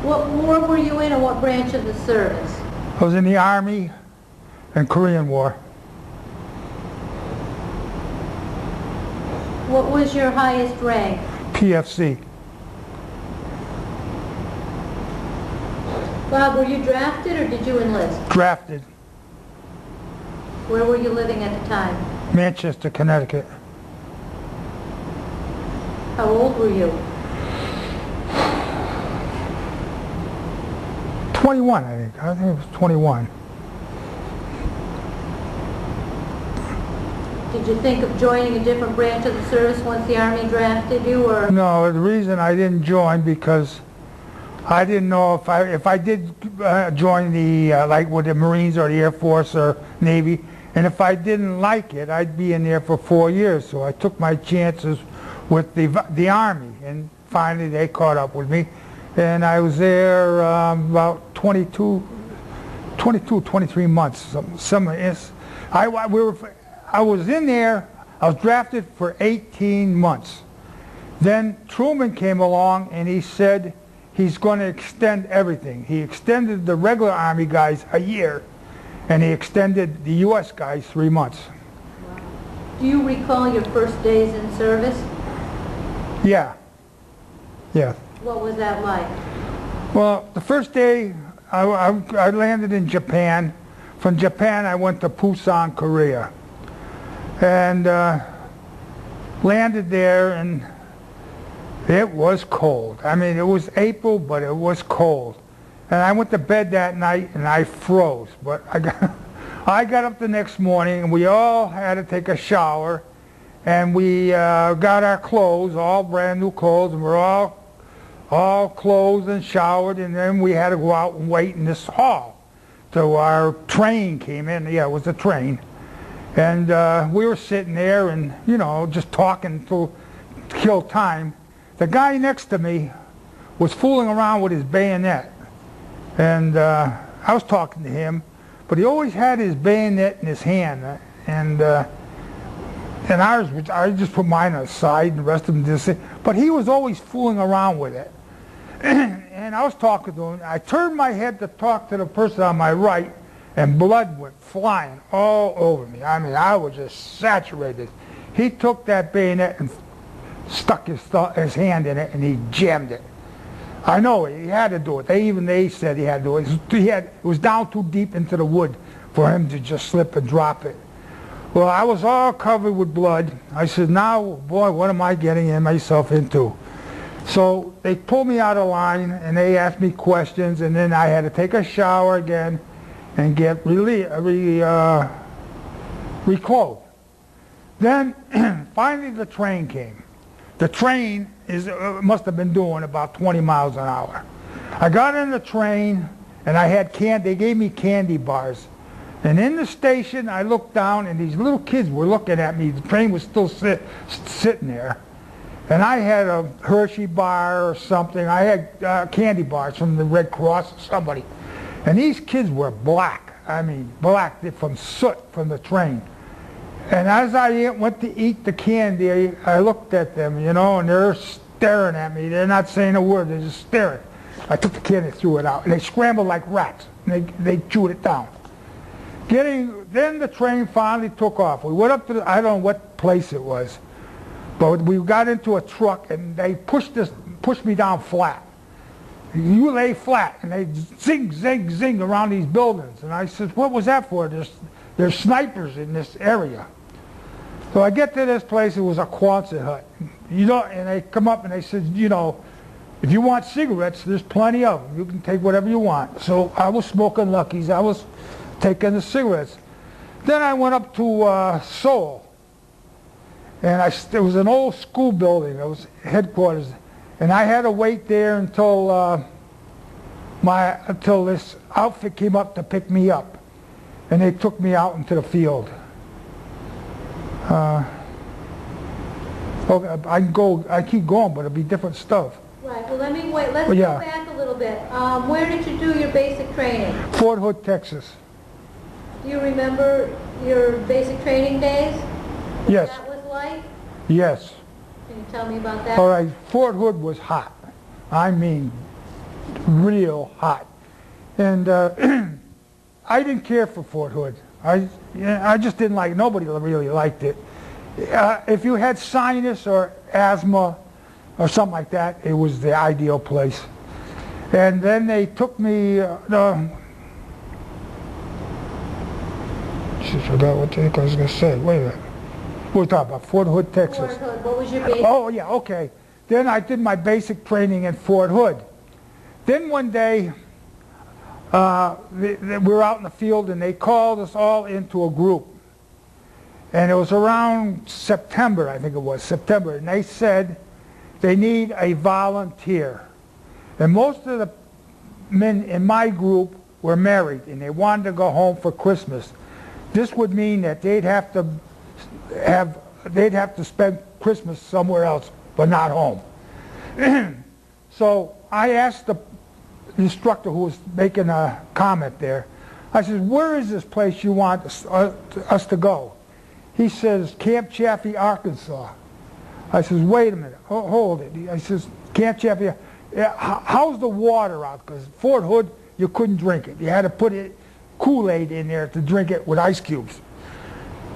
What war were you in, and what branch of the service? I was in the Army and Korean War. What was your highest rank? PFC. Bob, were you drafted or did you enlist? Drafted. Where were you living at the time? Manchester, Connecticut. How old were you? 21, I think. I think it was 21. Did you think of joining a different branch of the service once the Army drafted you, or? No, the reason I didn't join because I didn't know if I did join the like with the Marines or the Air Force or Navy, and if I didn't like it, I'd be in there for 4 years. So I took my chances with the Army, and finally they caught up with me, and I was there about 23 months. I was in there. I was drafted for 18 months. Then Truman came along and he said he's going to extend everything. He extended the regular Army guys a year, and he extended the U.S. guys 3 months. Wow. Do you recall your first days in service? Yeah. Yeah. What was that like? Well, the first day I landed in Japan. From Japan I went to Busan, Korea, and landed there, and it was cold. I mean, it was April, but it was cold. And I went to bed that night and I froze. But I got up the next morning, and we all had to take a shower, and we got our clothes, all brand new clothes, and we're all clothed and showered, and then we had to go out and wait in this hall till our train came in. Yeah, it was a train. And we were sitting there and, you know, just talking to kill time. The guy next to me was fooling around with his bayonet, and I was talking to him, but he always had his bayonet in his hand, and ours, I just put mine aside, and the rest of them just. But he was always fooling around with it, and I was talking to him. I turned my head to talk to the person on my right, and blood went flying all over me. I mean, I was just saturated. He took that bayonet and stuck his hand in it, and he jammed it. I know he had to do it. They said he had to do it. It was down too deep into the wood for him to just slip and drop it. Well, I was all covered with blood. I said, now, boy, what am I getting myself into? So they pulled me out of line, and they asked me questions, and then I had to take a shower again and get reclothed. Then finally the train came. The train must have been doing about 20 miles an hour. I got in the train, and I had they gave me candy bars. And in the station, I looked down, and these little kids were looking at me. The train was still sitting there. And I had a Hershey bar or something. I had candy bars from the Red Cross or somebody. And these kids were black. I mean, black from soot from the train. And as I went to eat the candy, I looked at them, you know, and they're staring at me. They're not saying a word. They're just staring. I took the candy and threw it out. And they scrambled like rats. And they chewed it down. Then the train finally took off. We went up to I don't know what place it was, but we got into a truck, and they pushed me down flat. You lay flat, and they zing, zing, zing around these buildings. And I said, what was that for? There's snipers in this area. So I get to this place. It was a Quonset hut. You know, and they come up and they said, you know, if you want cigarettes, there's plenty of them. You can take whatever you want. So I was smoking Luckies. I was taking the cigarettes. Then I went up to Seoul, and it was an old school building. It was headquarters, and I had to wait there until this outfit came up to pick me up, and they took me out into the field. Okay, I keep going, but it'll be different stuff. Right. Well, let's go back a little bit. Where did you do your basic training? Fort Hood, Texas. Do you remember your basic training days? Yes. What that was like? Yes. Can you tell me about that? All right. Fort Hood was hot. I mean, real hot. And I didn't care for Fort Hood. I just didn't like it. Nobody really liked it. If you had sinus or asthma or something like that, it was the ideal place. And then they took me, I forgot what I was going to say. Wait a minute. We're talking about Fort Hood, Texas. Fort Hood, what was your basic? Oh, yeah, okay. Then I did my basic training in Fort Hood. Then one day, we were out in the field and they called us all into a group. And it was around September, I think it was, September. And they said they need a volunteer. And most of the men in my group were married and they wanted to go home for Christmas. This would mean that they'd have to spend Christmas somewhere else, but not home. So I asked the instructor who was making a comment there, I said, where is this place you want us to go? He says, Camp Chaffee, Arkansas. I says, wait a minute, hold it. I says, Camp Chaffee, how's the water out? Because Fort Hood, you couldn't drink it. You had to put Kool-Aid in there to drink it with ice cubes.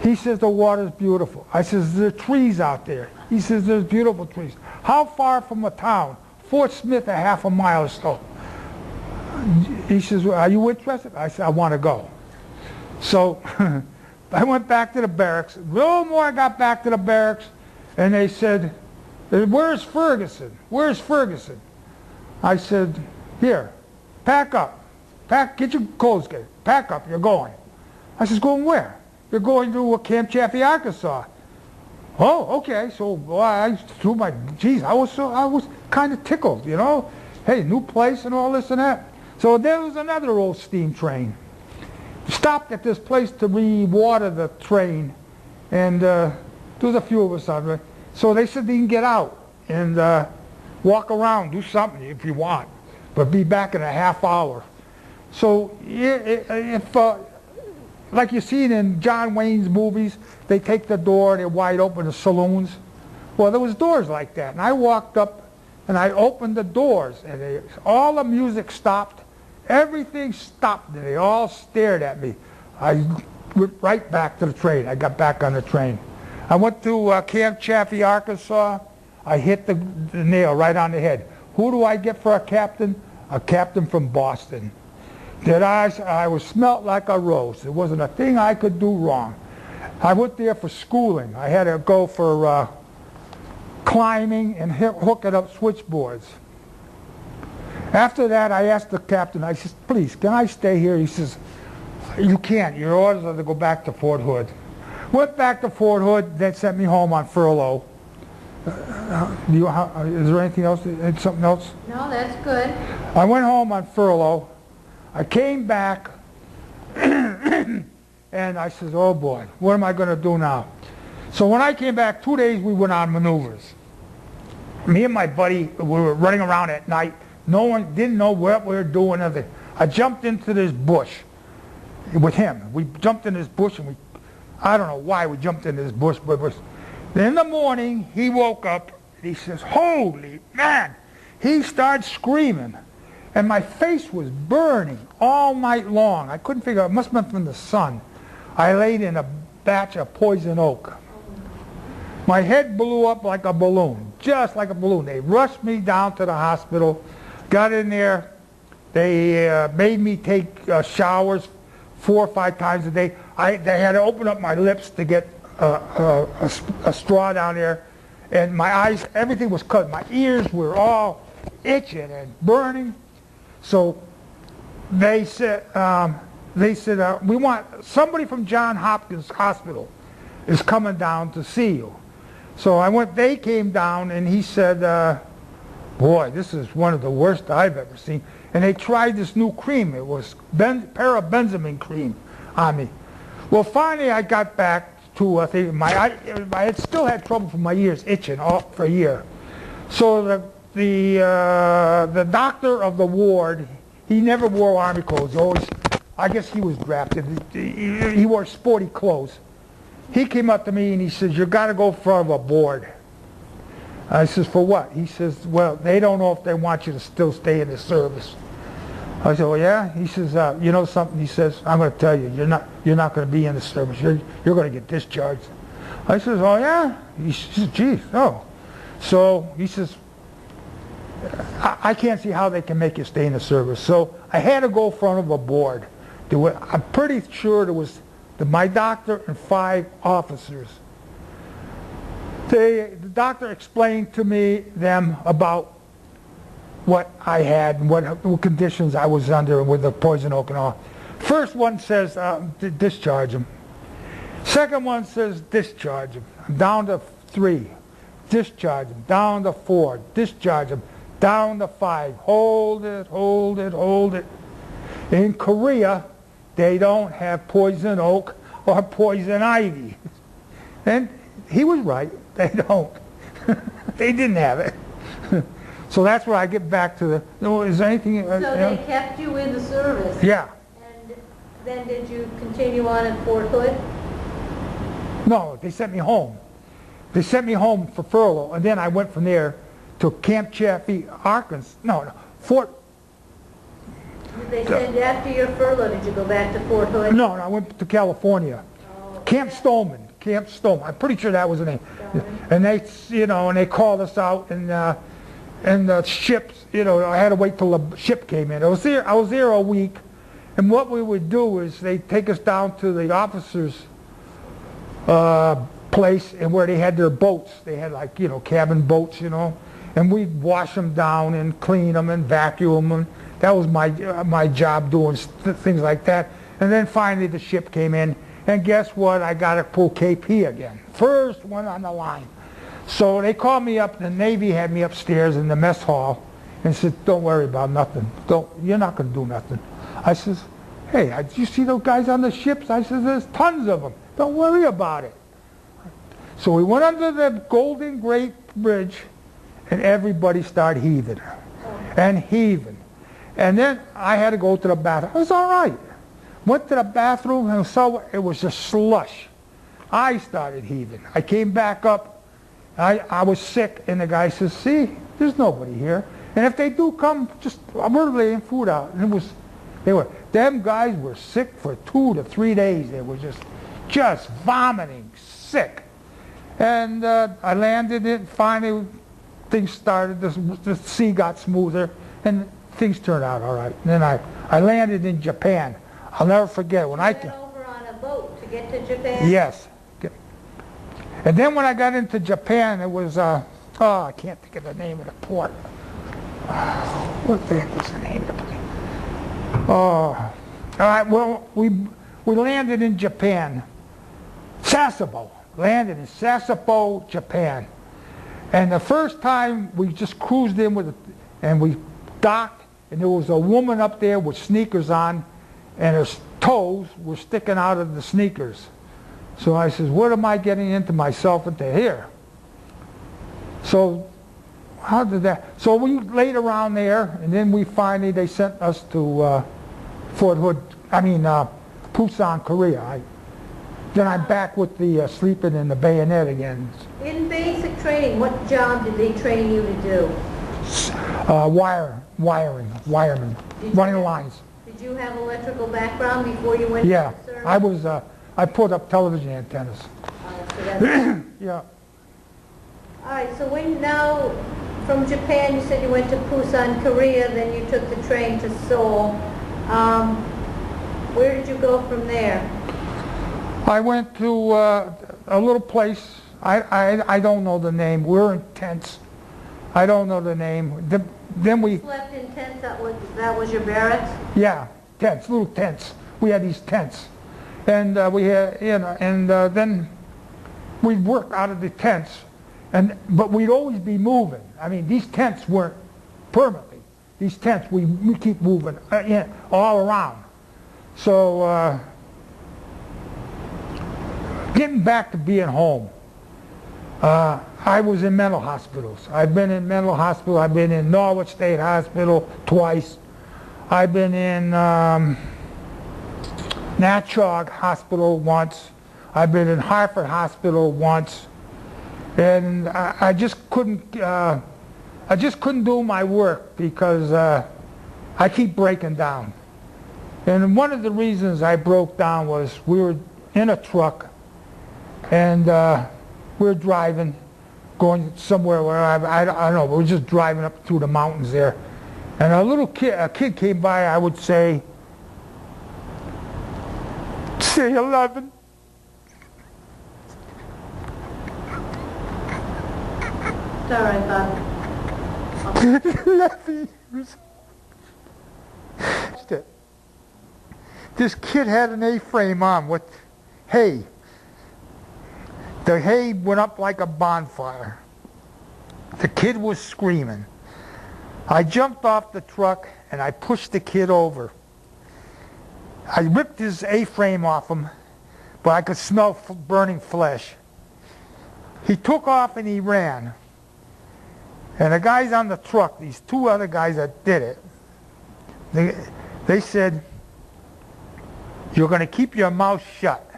He says, the water's beautiful. I says, there are trees out there. He says, there's beautiful trees. How far from a town? Fort Smith, a half a mile or so. He says, well, are you interested? I said, I want to go. So I went back to the barracks. A little more I got back to the barracks, and they said, where's Ferguson? Where's Ferguson? I said, here, pack up. Get your clothes, pack up, you're going. I says, going where? You're going to Camp Chaffee, Arkansas. Oh, okay. So I threw my, geez, I was kind of tickled, you know. Hey, new place and all this and that. So there was another old steam train. Stopped at this place to re-water the train, and there was a few of us on it. So they said you can get out and walk around, do something if you want, but be back in a half hour. So if like you see it in John Wayne's movies, they take the door, they're wide open, the saloons. Well, there was doors like that, and I walked up and I opened the doors, and all the music stopped, everything stopped, and they all stared at me. I went right back to the train. I got back on the train. I went to Camp Chaffee, Arkansas. I hit the nail right on the head. Who do I get for a captain? A captain from Boston. I was smelt like a rose. There wasn't a thing I could do wrong. I went there for schooling. I had to go for climbing and hooking up switchboards. After that, I asked the captain, I said, please, can I stay here? He says, you can't. Your orders are to go back to Fort Hood. Went back to Fort Hood, then sent me home on furlough. Is there anything else? Something else? No, that's good. I went home on furlough. I came back, and I said, oh boy, what am I going to do now? So when I came back, 2 days we went on maneuvers. Me and my buddy, we were running around at night. No one didn't know what we were doing. I jumped into this bush with him. We jumped in this bush, and I don't know why we jumped in this bush, but then in the morning, he woke up, and he says, holy man, he started screaming. And my face was burning all night long. I couldn't figure out, it must have been from the sun. I laid in a batch of poison oak. My head blew up like a balloon, just like a balloon. They rushed me down to the hospital, got in there. They made me take showers 4 or 5 times a day. They had to open up my lips to get a straw down there. And my eyes, everything was cut. My ears were all itching and burning. So they said, we want somebody from Johns Hopkins Hospital is coming down to see you. So they came down, and he said, boy, this is one of the worst I've ever seen. And they tried this new cream. It was parabenzamine cream on me. Well, finally I got back to I had still had trouble with my ears itching for a year. So the doctor of the ward, he never wore army clothes. I guess he was drafted. He wore sporty clothes. He came up to me and he says, you got to go in front of a board. I says, for what? He says, well, they don't know if they want you to still stay in the service. I said, well, yeah. He says, you know something? He says, I'm going to tell you, you're not going to be in the service. You're going to get discharged. I says, oh, yeah? He says, geez, oh. So he says, I can't see how they can make you stay in the service. So I had to go in front of a board. I'm pretty sure there was my doctor and 5 officers. The doctor explained to them about what I had and what conditions I was under with the poison oak and all. First one says discharge him. Second one says discharge him. I'm down to 3. Discharge him. Down to 4. Discharge him. Down to 5. Hold it, hold it, hold it. In Korea, they don't have poison oak or poison ivy. And he was right. They don't. They didn't have it. So that's where I get back to the, no, is there anything... So they kept you in the service? Yeah. And then did you continue on at Fort Hood? No, they sent me home. They sent me home for furlough, and then I went from there to Camp Chaffee, Arkansas. No, Fort... Did they send you after your furlough, did you go back to Fort Hood? No, I went to California. Oh, Camp Stoneman. Camp Stoneman. I'm pretty sure that was the name. And they, and they called us out, and the ships, I had to wait till the ship came in. I was there a week, and what we would do is they'd take us down to the officers' place, and where they had their boats. They had cabin boats, and we'd wash them down and clean them and vacuum them. That was my job, doing things like that. And then finally the ship came in, and guess what? I got to pull KP again. First one on the line. So they called me up, the Navy had me upstairs in the mess hall and said, don't worry about nothing. You're not going to do nothing. I says, hey, did you see those guys on the ships? I says, there's tons of them. Don't worry about it. So we went under the Golden Gate Bridge, and everybody started heaving and heaving. And then I had to go to the bathroom. I was all right. Went to the bathroom and saw it was just slush. I started heaving. I came back up. I was sick, and the guy says, see, there's nobody here. And if they do come, just, we're laying food out. And them guys were sick for 2 to 3 days. They were just vomiting, sick. And I landed it, finally things started, the sea got smoother, and things turned out all right. And then I landed in Japan. I'll never forget when you went over on a boat to get to Japan? Yes. And then when I got into Japan, it was, I can't think of the name of the port. What the heck was the name of the place? All right, well, we landed in Japan. Sasebo. Landed in Sasebo, Japan. And the first time we just cruised in and we docked, and there was a woman up there with sneakers on, and her toes were sticking out of the sneakers. So I says, what am I getting into myself into here? So how did that? So we laid around there, and then they sent us to Fort Hood, Busan, Korea. Then I'm back with the sleeping in the bayonet again. In basic training, what job did they train you to do? Wiring, running lines. Did you have electrical background before you went to the service? I put up television antennas. So that's Yeah. All right, so now from Japan, you said you went to Busan, Korea, then you took the train to Seoul. Where did you go from there? I went to a little place. I don't know the name. We're in tents. I don't know the name. Then we slept in tents. That was your barracks? Yeah, tents, little tents. We had these tents. And we had, then we'd work out of the tents, but we'd always be moving. I mean, these tents weren't permanently. These tents, we keep moving all around. So, getting back to being home, I was in mental hospitals. I've been in mental hospital. I've been in Norwich State Hospital twice. I've been in Natchog Hospital once. I've been in Hartford Hospital once. And I just couldn't do my work because I keep breaking down. And one of the reasons I broke down was we were in a truck and we were driving, going somewhere where I don't know, we were just driving up through the mountains there. And a kid came by, I would say 11. It's all right, Bob. 11 years old. This kid had an A-frame on with hay. The hay went up like a bonfire. The kid was screaming. I jumped off the truck and I pushed the kid over. I ripped his A-frame off him, but I could smell burning flesh. He took off and he ran. And the guys on the truck, these two other guys that did it, they said, "You're going to keep your mouth shut."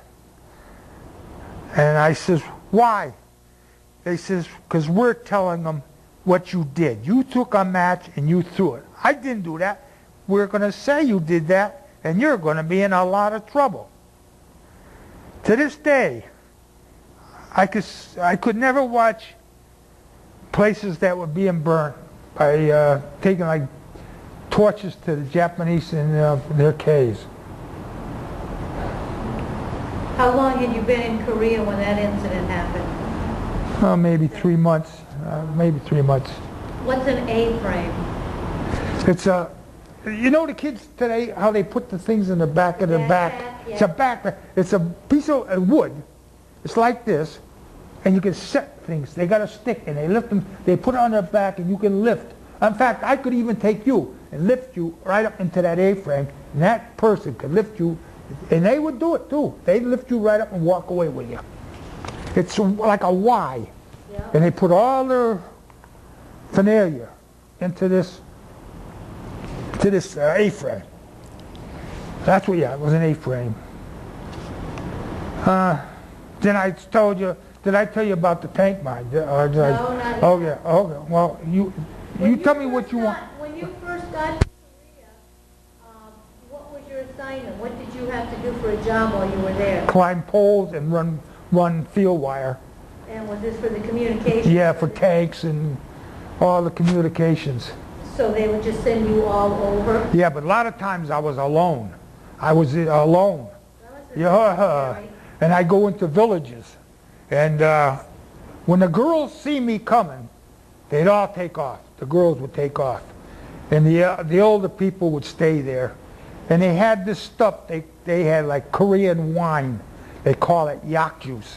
And I says, "Why?" They says, "Because we're telling them what you did. You took a match and you threw it." I didn't do that. We're going to say you did that, and you're going to be in a lot of trouble. To this day, I could never watch places that were being burnt by taking like torches to the Japanese in their caves. How long had you been in Korea when that incident happened? Oh, maybe 3 months. Maybe 3 months. What's an A-frame? It's a, you know the kids today, how they put the things in the back of the back? Yeah. It's a backpack. It's a piece of wood. It's like this, and you can set things. They got a stick, and they lift them. They put it on their back, and you can lift. In fact, I could even take you and lift you right up into that A-frame, and that person could lift you, and they would do it too. They'd lift you right up and walk away with you. It's like a Y. Yeah. And they put all their finalia into this A-frame. That's what, yeah, it was an A-frame. Then I told you, did I tell you about the tank mine? Or did No, not yet. Oh, yeah, okay. Well, you tell me what you want. When you first got to Korea, what was your assignment? What did you have to do for a job while you were there? Climb poles and run field wire. And was this for the communication? Yeah, for tanks and all the communications. So they would just send you all over? Yeah, but a lot of times I was alone. I was alone. Yeah, and I go into villages. And when the girls see me coming, they'd all take off. The girls would take off. And the older people would stay there. And they had this stuff, they had like Korean wine. They call it yak juice.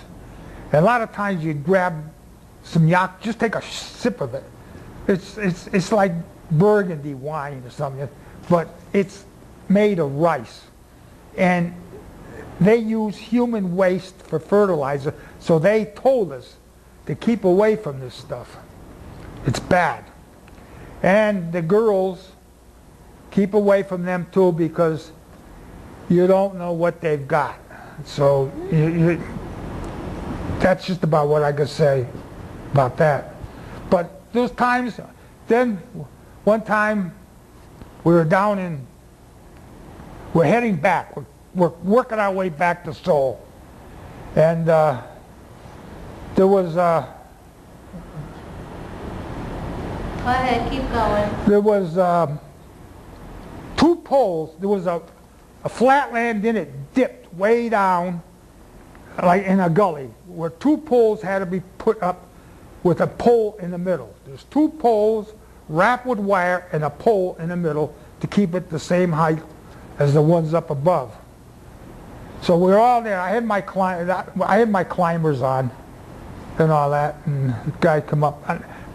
And a lot of times you'd grab some yak, just take a sip of it. It's like burgundy wine or something, but it's made of rice. And they use human waste for fertilizer, so they told us to keep away from this stuff. It's bad. And the girls, keep away from them too, because you don't know what they've got. So that's just about what I could say about that. But those times, then one time we were down in, we're heading back. We're working our way back to Seoul. And there was Go ahead, keep going. there was two poles. There was a flat land in it, dipped way down, like in a gully, where two poles had to be put up with a pole in the middle. There's two poles wrapped with wire and a pole in the middle to keep it the same height as the ones up above. So we were all there. I had my climbers on and all that, and the guy come up.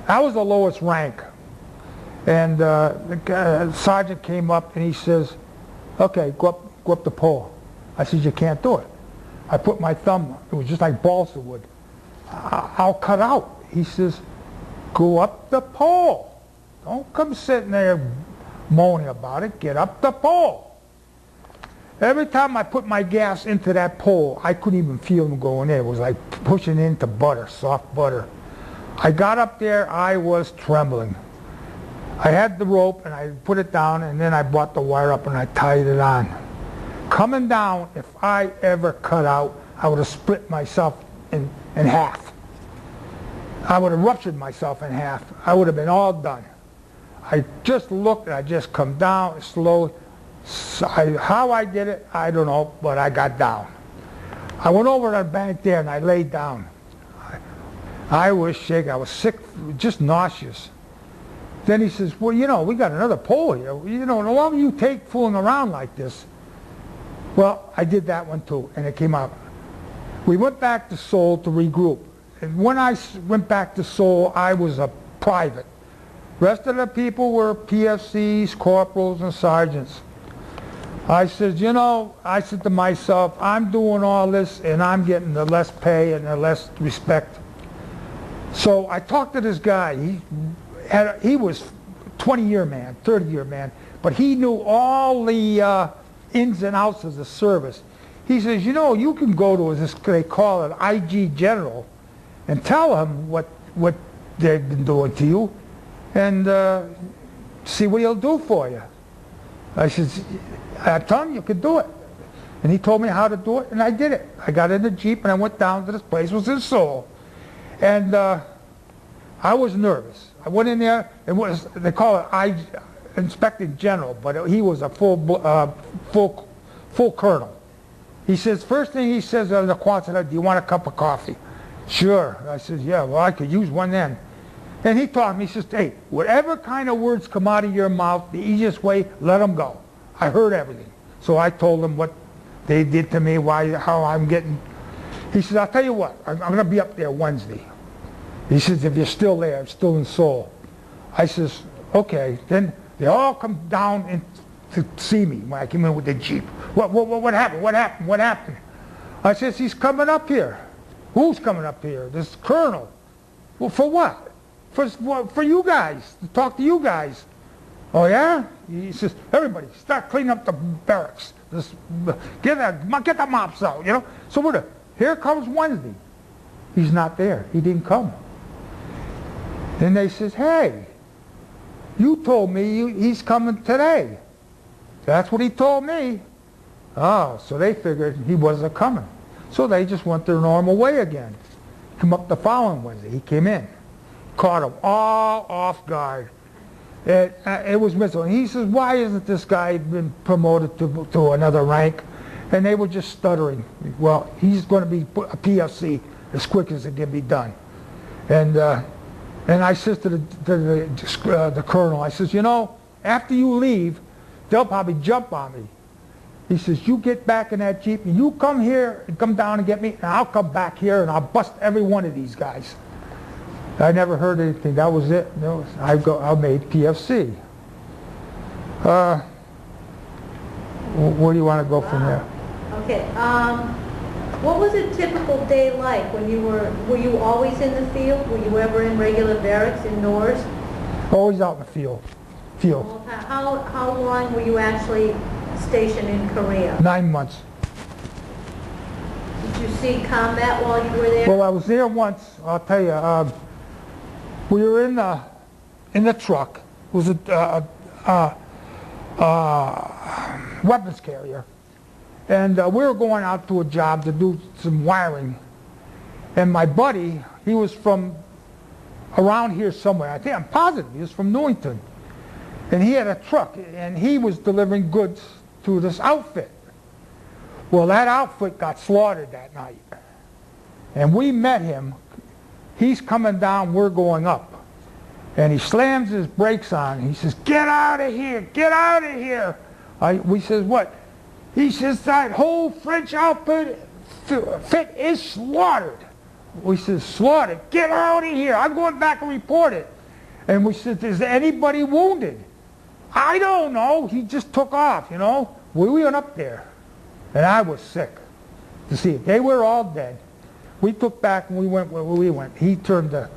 I was the lowest rank. And the sergeant came up and he says, "Okay, go up the pole." I said, "You can't do it." I put my thumb, it was just like balsa wood. I'll cut out. He says, "Go up the pole. Don't come sitting there moaning about it. Get up the pole." Every time I put my gas into that pole, I couldn't even feel them going in. It was like pushing into butter, soft butter. I got up there, I was trembling. I had the rope and I put it down, and then I brought the wire up and I tied it on. Coming down, if I ever cut out, I would have split myself in half. I would have ruptured myself in half. I would have been all done. I just looked and I just come down slowly. How I did it, I don't know, but I got down. I went over to the bank there and I laid down. I was shaking. I was sick, just nauseous. Then he says, well, you know, we got another pole here. You know, the longer you take fooling around like this. Well, I did that one too, and it came out. We went back to Seoul to regroup. And when I went back to Seoul, I was a private. Rest of the people were PFCs, corporals, and sergeants. I said, you know, I said to myself, I'm doing all this, and I'm getting the less pay and the less respect. So I talked to this guy. He was 20-year man, 30-year man, but he knew all the ins and outs of the service. He says, you know, you can go to this, they call it IG General, and tell him what they've been doing to you, and see what he'll do for you. I said, I tell him you could do it. And he told me how to do it, and I did it. I got in the Jeep and I went down to this place. It was in Seoul. And I was nervous. I went in there. It was, they call it Inspector General, but he was a full colonel. He says, first thing he says on the quad, do you want a cup of coffee? Sure. I said, yeah, well, I could use one then. And he taught me, he says, hey, whatever kind of words come out of your mouth, the easiest way, let them go. I heard everything. So I told him what they did to me, how I'm getting. He says, I'll tell you what, I'm going to be up there Wednesday. He says, if you're still there, I'm still in Seoul. I says, okay. Then they all come down to see me when I came in with the Jeep. What happened? What happened? What happened? I says, he's coming up here. Who's coming up here? This colonel. Well, for what? For you guys, to talk to you guys. Oh, yeah? He says, everybody, start cleaning up the barracks. Get the mops out, you know? So here comes Wednesday. He's not there. He didn't come. Then they says, hey, you told me he's coming today. That's what he told me. Oh, so they figured he wasn't coming. So they just went their normal way again. Come up the following Wednesday. He came in. Caught them all off guard. It was miserable. And he says, why isn't this guy been promoted to another rank? And they were just stuttering. Well, he's going to be a PFC as quick as it can be done. And I said to the colonel, I says, you know, after you leave, they'll probably jump on me. He says, you get back in that Jeep and you come here and come down and get me, and I'll come back here and I'll bust every one of these guys. I never heard anything. That was it. No, I made PFC. Where do you want to go from there? Okay. What was a typical day like when you were you always in the field? Were you ever in regular barracks indoors? Always out in the field. How long were you actually stationed in Korea? 9 months. Did you see combat while you were there? Well, I was there once. I'll tell you. We were in the truck. It was a weapons carrier, and we were going out to a job to do some wiring. And my buddy, he was from around here somewhere. I think I'm positive he was from Newington, and he had a truck, and he was delivering goods to this outfit. Well, that outfit got slaughtered that night, and we met him. He's coming down, we're going up. And he slams his brakes on. He says, get out of here, get out of here. We says, what? He says, that whole French outfit is slaughtered. We says, slaughtered? Get out of here. I'm going back and report it. And we said, is anybody wounded? I don't know. He just took off, you know. We went up there. And I was sick to see it. They were all dead. We took back and we went where we went. He turned it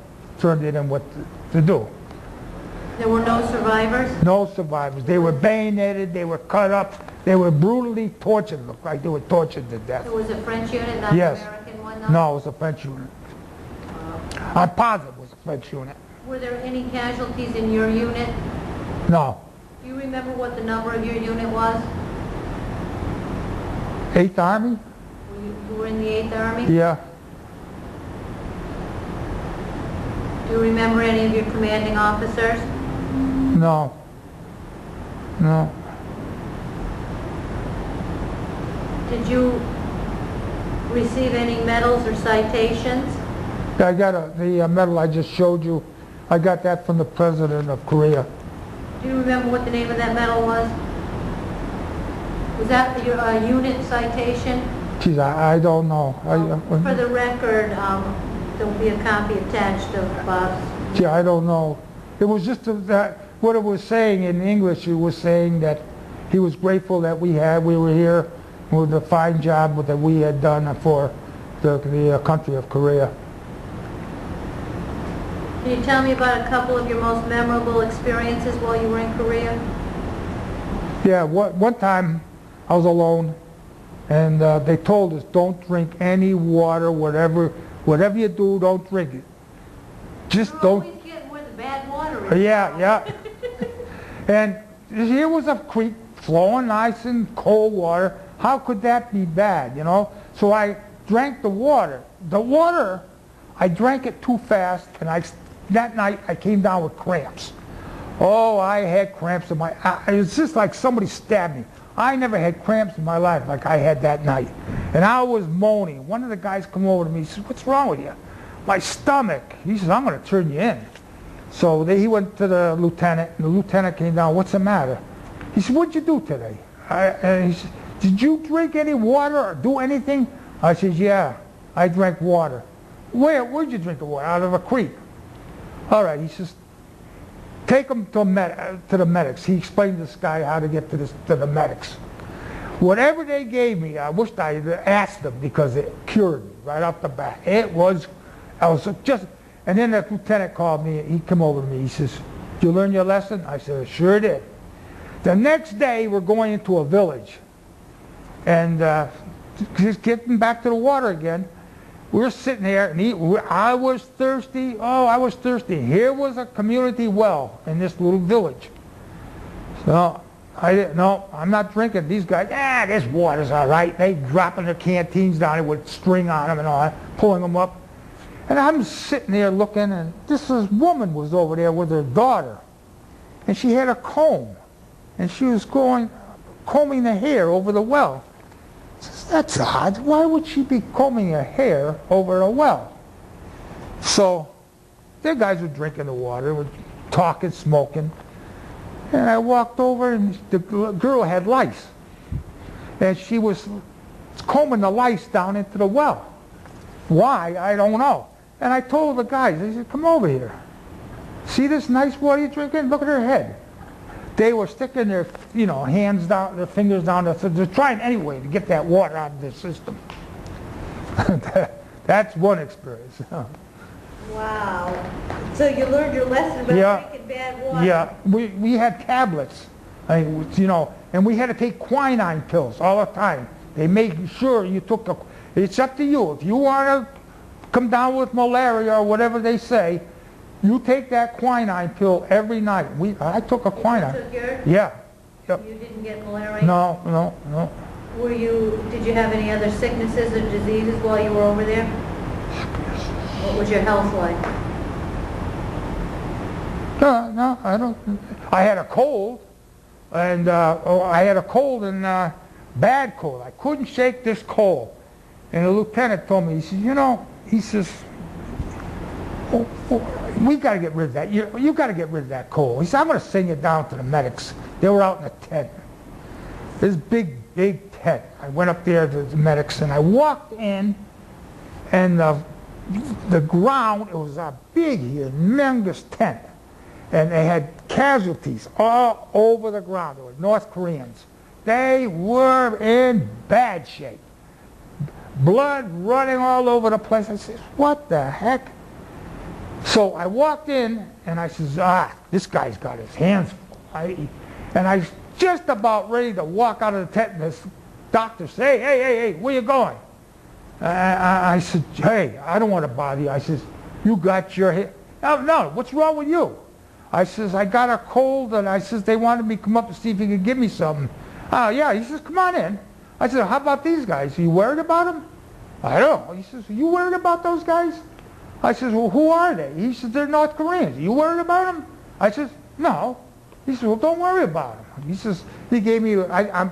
in what to do. There were no survivors? No survivors. They were bayoneted, they were cut up, they were brutally tortured. It looked like they were tortured to death. It was a French unit, not an American one? No, it was a French unit. I'm positive it was a defense unit. Were there any casualties in your unit? No. Do you remember what the number of your unit was? 8th Army? You were in the 8th Army? Yeah. Do you remember any of your commanding officers? No. No. Did you receive any medals or citations? I got the medal I just showed you. I got that from the President of Korea. Do you remember what the name of that medal was? Was that your unit citation? Geez, I don't know. For the record, there'll be a copy attached of Gee, I don't know. It was just that what it was saying in English. It was saying that he was grateful that we were here with the fine job that we had done for the country of Korea. Can you tell me about a couple of your most memorable experiences while you were in Korea? Yeah, one time I was alone, and they told us, don't drink any water, whatever you do, don't drink it. Just You're don't. always getting where the bad water is. Yeah. And here was a creek flowing nice and cold water. How could that be bad, you know? So I drank the water. The water, I drank it too fast, and that night I came down with cramps. Oh, I had cramps in my, it was just like somebody stabbed me. I never had cramps in my life like I had that night. And I was moaning. One of the guys come over to me, he says, what's wrong with you? My stomach. He says, I'm going to turn you in. So he went to the lieutenant, and the lieutenant came down, what's the matter? He said, what'd you do today? He said, did you drink any water or do anything? I said, yeah, I drank water. Where'd you drink the water? Out of a creek. All right, he says, take him to the medics. He explained to this guy how to get to the medics. Whatever they gave me, I wished I had asked them because it cured me right off the bat. I was just, and then the lieutenant called me. He came over to me. He says, did you learn your lesson? I said, sure did. The next day, we're going into a village. And just getting back to the water again, we're sitting there, and I was thirsty. Oh, I was thirsty. Here was a community well in this little village. So I didn't. No, I'm not drinking. These guys, this water's all right. They dropping their canteens down there with string on them and all that, pulling them up. And I'm sitting there looking, and this woman was over there with her daughter, and she had a comb, and she was combing the hair over the well. That's odd. Why would she be combing her hair over a well? So the guys were drinking the water, were talking, smoking. And I walked over, and the girl had lice. And she was combing the lice down into the well. Why? I don't know. And I told the guys, I said, come over here. See this nice water you're drinking? Look at her head. They were sticking their, hands down, their fingers down. They're trying anyway to get that water out of their system. That's one experience. Wow. So you learned your lesson about drinking bad water. Yeah. We had tablets, and we had to take quinine pills all the time. They made sure you took it's up to you. If you want to come down with malaria or whatever they say, you take that quinine pill every night. I took a quinine. You took yours? Yeah. Yep. You didn't get malaria? No. Did you have any other sicknesses or diseases while you were over there? What was your health like? No, I don't. I had a cold, and bad cold. I couldn't shake this cold. And the lieutenant told me, he says, we got to get rid of that. You got to get rid of that cold. He said, I'm going to send you down to the medics. They were out in a tent. This big tent. I went up there to the medics, and I walked in, and the ground, it was a big, humongous tent. And they had casualties all over the ground. They were North Koreans. They were in bad shape. Blood running all over the place. I said, what the heck? So I walked in, and I says, this guy's got his hands full. And I was just about ready to walk out of the tent, and this doctor said, hey, where you going? I said, hey, I don't want to bother you. I says, you got your Oh, no, what's wrong with you? I says, I got a cold, and I says, they wanted me to come up and see if you could give me something. Oh, yeah. He says, come on in. I said, how about these guys? Are you worried about them? I don't know. He says, are you worried about those guys? I says, well, who are they? He says, they're North Koreans. Are you worried about them? I says, no. He says, well, don't worry about them. He says, he gave me, I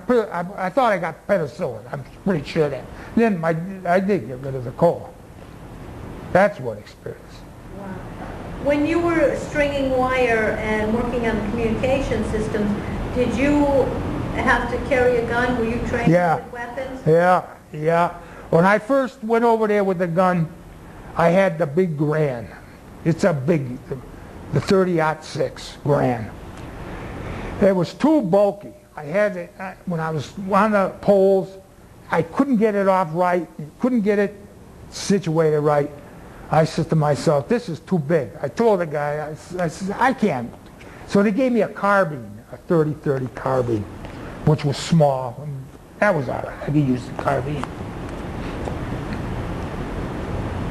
thought I got penicillin. I'm pretty sure that. Then I did get rid of the cold. That's what experience. Wow. When you were stringing wire and working on the communication systems, did you have to carry a gun? Were you trained with weapons? Yeah. When I first went over there with the gun, I had the big Grand. It's a big, the 30-06 Grand. It was too bulky. I had it, when I was on the poles, I couldn't get it off right, couldn't get it situated right. I said to myself, this is too big. I told the guy, I said, I can't. So they gave me a carbine, a 30-30 carbine, which was small. And that was all right. I could use the carbine.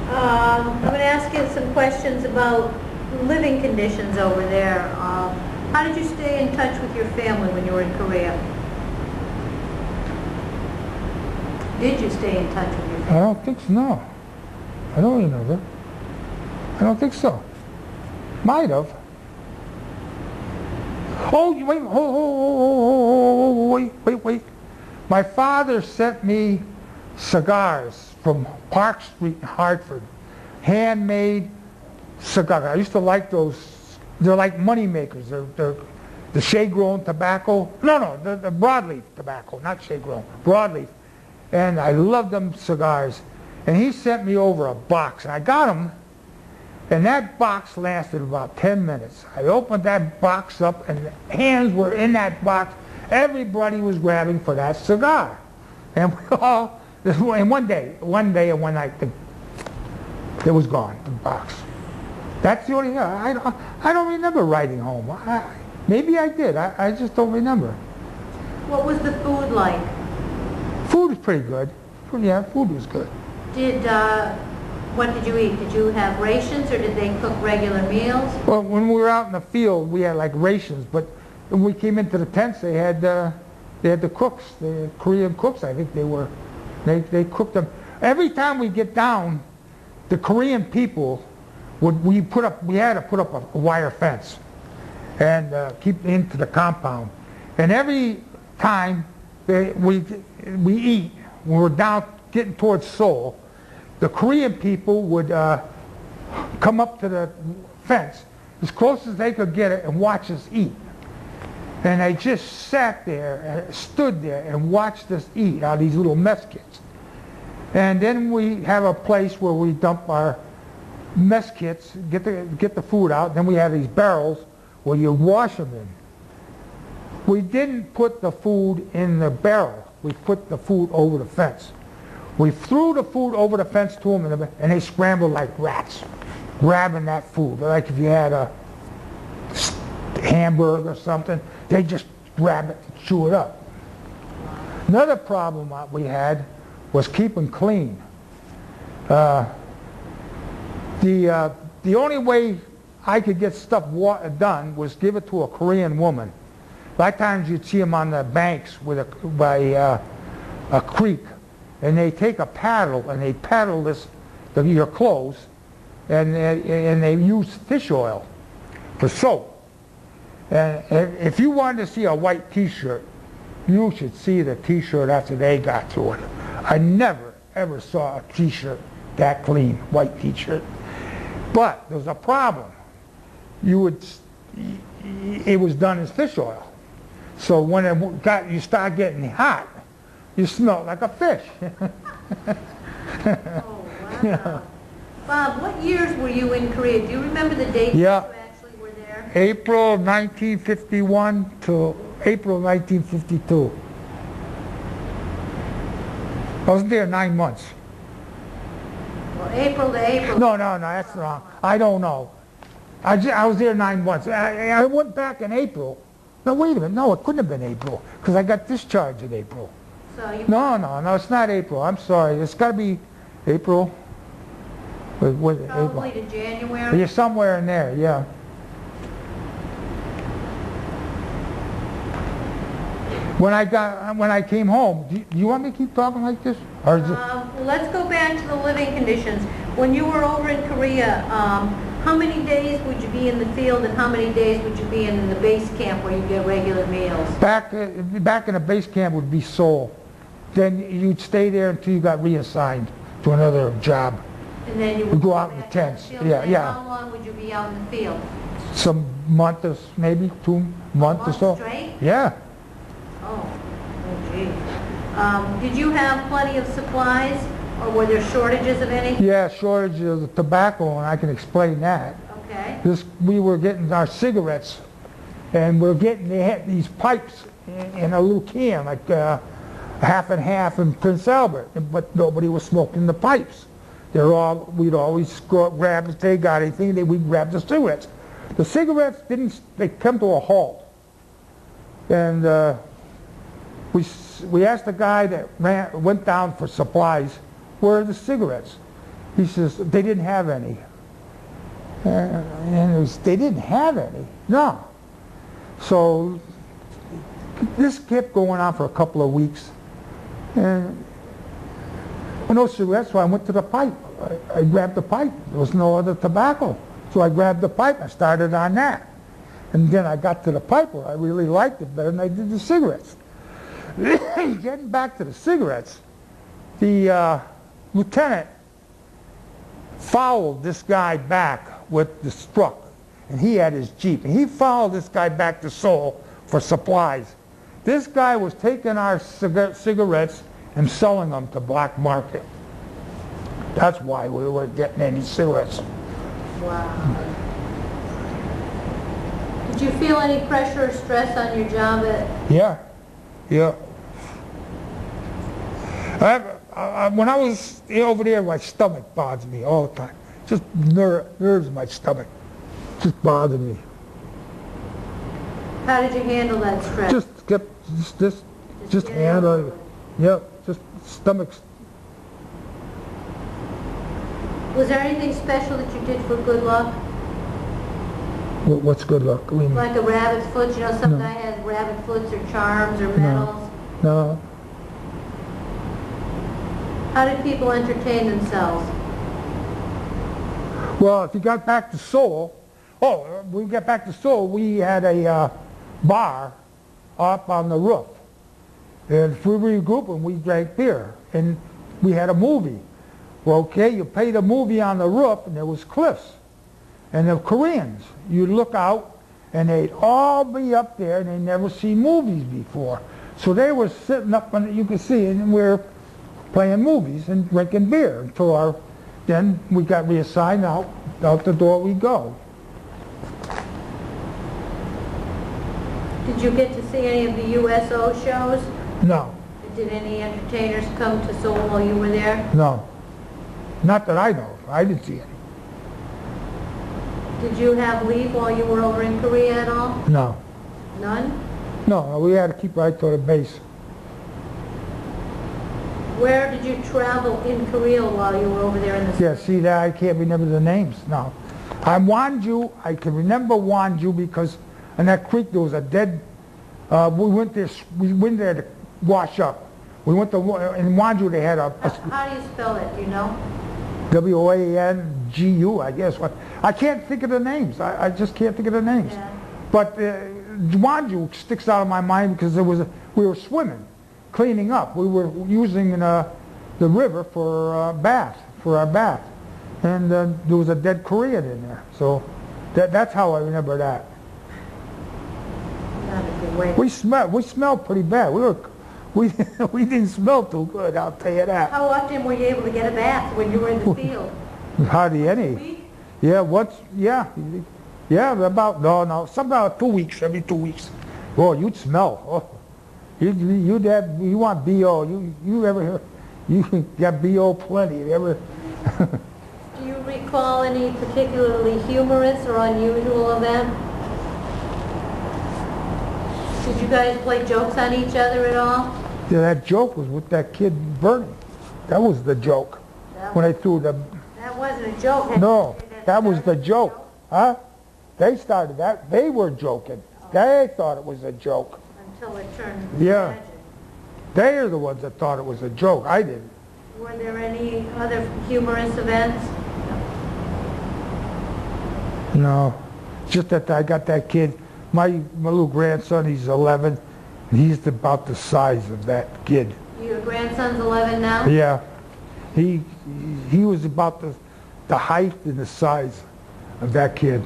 I'm going to ask you some questions about living conditions over there. How did you stay in touch with your family when you were in Korea? Did you stay in touch with your family? I don't think so, no. I don't remember. I don't think so. Might have. Oh, wait. My father sent me cigars from Park Street in Hartford. Handmade cigars. I used to like those. They're like money makers. They're the shade-grown tobacco. No, the broadleaf tobacco, not shade-grown. Broadleaf. And I loved them cigars. And he sent me over a box, and I got them, and that box lasted about 10 minutes. I opened that box up, and the hands were in that box. Everybody was grabbing for that cigar. And we all, and one day and one night, it was gone, the box. That's the only, I don't remember riding home. Maybe I did, I just don't remember. What was the food like? Food was pretty good. Yeah, food was good. What did you eat? Did you have rations, or did they cook regular meals? Well, when we were out in the field, we had like rations, but when we came into the tents, they had the cooks, the Korean cooks. I think they cooked them. Every time we get down, the Korean people we had to put up a wire fence and keep into the compound. And every time we eat, when we're down getting towards Seoul, the Korean people would come up to the fence as close as they could get it and watch us eat. And they just sat there, stood there and watched us eat out of these little mess kits. And then we have a place where we dump our mess kits, get the food out. Then we have these barrels where you wash them in. We didn't put the food in the barrel. We put the food over the fence. We threw the food over the fence to them, and they scrambled like rats, grabbing that food. Like if you had a hamburger or something, they just grab it and chew it up. Another problem we had was keeping clean. The only way I could get stuff done was give it to a Korean woman. A lot of times you'd see them on the banks by a creek, and they take a paddle and they paddle your clothes, and they use fish oil for soap. And if you wanted to see a white T-shirt, you should see the T-shirt after they got to it. I never ever saw a T-shirt that clean, white T-shirt. But there was a problem. It was done as fish oil. So when you start getting hot, you smell like a fish. Oh, wow. Bob, what years were you in Korea? Do you remember the dates you actually were there? April 1951 to April 1952. I was there 9 months. Well, April to April. No, that's wrong. I don't know. I was there 9 months. I went back in April. No, wait a minute. No, it couldn't have been April because I got discharged in April. So No, it's not April. I'm sorry. It's got to be April. Probably to January? Yeah, somewhere in there, yeah. When I came home, do you want me to keep talking like this? Or is it, Let's go back to the living conditions. When you were over in Korea, how many days would you be in the field and how many days would you be in the base camp where you get regular meals? back in the base camp would be Seoul. Then you'd stay there until you got reassigned to another job. And then you We would go out in the back tents. field. Yeah, And yeah. how long would you be out in the field? Some month or maybe 2 months or so. Straight? Yeah. Oh gee. Did you have plenty of supplies, or were there shortages of any? Yeah, shortage of the tobacco, and I can explain that. Okay. We were getting our cigarettes, and they had these pipes in a little can, like half and half in Prince Albert, but nobody was smoking the pipes. We'd always grab, if they got anything, we'd grab the cigarettes. The cigarettes they come to a halt. And we asked the guy that went down for supplies, where are the cigarettes? He says, they didn't have any. And they didn't have any. No. So this kept going on for a couple of weeks. And no cigarettes, so I went to the pipe. I grabbed the pipe. There was no other tobacco. So I grabbed the pipe and started on that. And then I got to the pipe where I really liked it better than I did the cigarettes. Getting back to the cigarettes, the lieutenant followed this guy back with the truck, and he had his Jeep, and he followed this guy back to Seoul for supplies. This guy was taking our cigarettes and selling them to black market. That's why we weren't getting any cigarettes. Wow. Did you feel any pressure or stress on your job at? Yeah. When I was over there, my stomach bothered me all the time. Just nerves in my stomach just bothered me. How did you handle that stress? Just handle it. Yep, just stomach. Was there anything special that you did for good luck? What's good luck? Like a rabbit's foot, you know, some guy has rabbit foots or charms or medals. No. How did people entertain themselves? Well, if you got back to Seoul, we got back to Seoul, we had a bar up on the roof. And if we were a group and we drank beer, and we had a movie. Well, okay, you pay the movie on the roof, and there was cliffs. And the Koreans, you'd look out, and they'd all be up there, and they'd never seen movies before. So they were sitting up, and you could see, and we were playing movies and drinking beer until then we got reassigned. Out the door we go. Did you get to see any of the USO shows? No. Did any entertainers come to Seoul while you were there? No. Not that I know of. I didn't see any. Did you have leave while you were over in Korea at all? No. None? No, we had to keep right to the base. Where did you travel in Korea while you were over there in the... Yeah, see that? I can't remember the names now. Wonju, I can remember Wonju because in that creek there was a dead... we went there to wash up. We went to... In Wonju they had a... How do you spell it? Do you know? W-A-N-G-U, I guess. I can't think of the names. I just can't think of the names. Yeah. But Wonju sticks out of my mind because we were swimming, cleaning up. We were using the river for our bath. And there was a dead Korean in there. So that's how I remember that. Not a good way. We smelled pretty bad. We didn't smell too good, I'll tell you that. How often were you able to get a bath when you were in the field? Hardly any. A week? Yeah, about 2 weeks, every 2 weeks. Oh, you'd smell. Oh, you want BO. You ever hear? You got BO plenty. You ever? Do you recall any particularly humorous or unusual event? Did you guys play jokes on each other at all? Yeah, that joke was with that kid Bernie. That was the joke. When I threw the... That wasn't a joke. No, that was the joke. Huh? They started that. They were joking. They thought it was a joke. Until it turned Yeah. tragic. They are the ones that thought it was a joke. I didn't. Were there any other humorous events? No. Just that I got that kid, my little grandson, he's 11, and he's about the size of that kid. Your grandson's 11 now? Yeah. He was about the height and the size of that kid.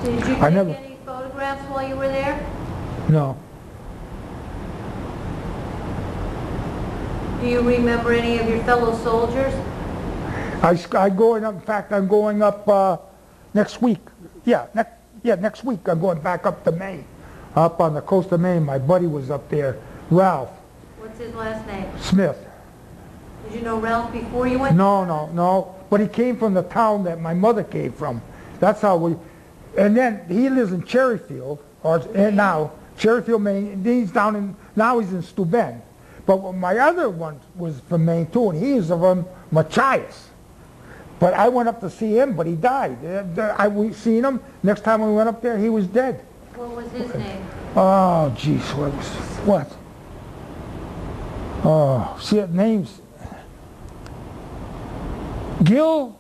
Did you take never- any photographs while you were there? No. Do you remember any of your fellow soldiers? I going up. In fact, I'm going up next week. Next week I'm going back up to Maine, up on the coast of Maine. My buddy was up there, Ralph What's his last name? Smith. Did you know Ralph before you went? No. But he came from the town that my mother came from. That's how we. And then he lives in Cherryfield, and now Cherryfield, Maine. And he's down in now he's in Steuben. But my other one was from Maine too, and he was from Machias. But I went up to see him, but he died. We seen him. Next time we went up there, he was dead. What was his name? Oh, jeez, what? Oh, see, names. Gil.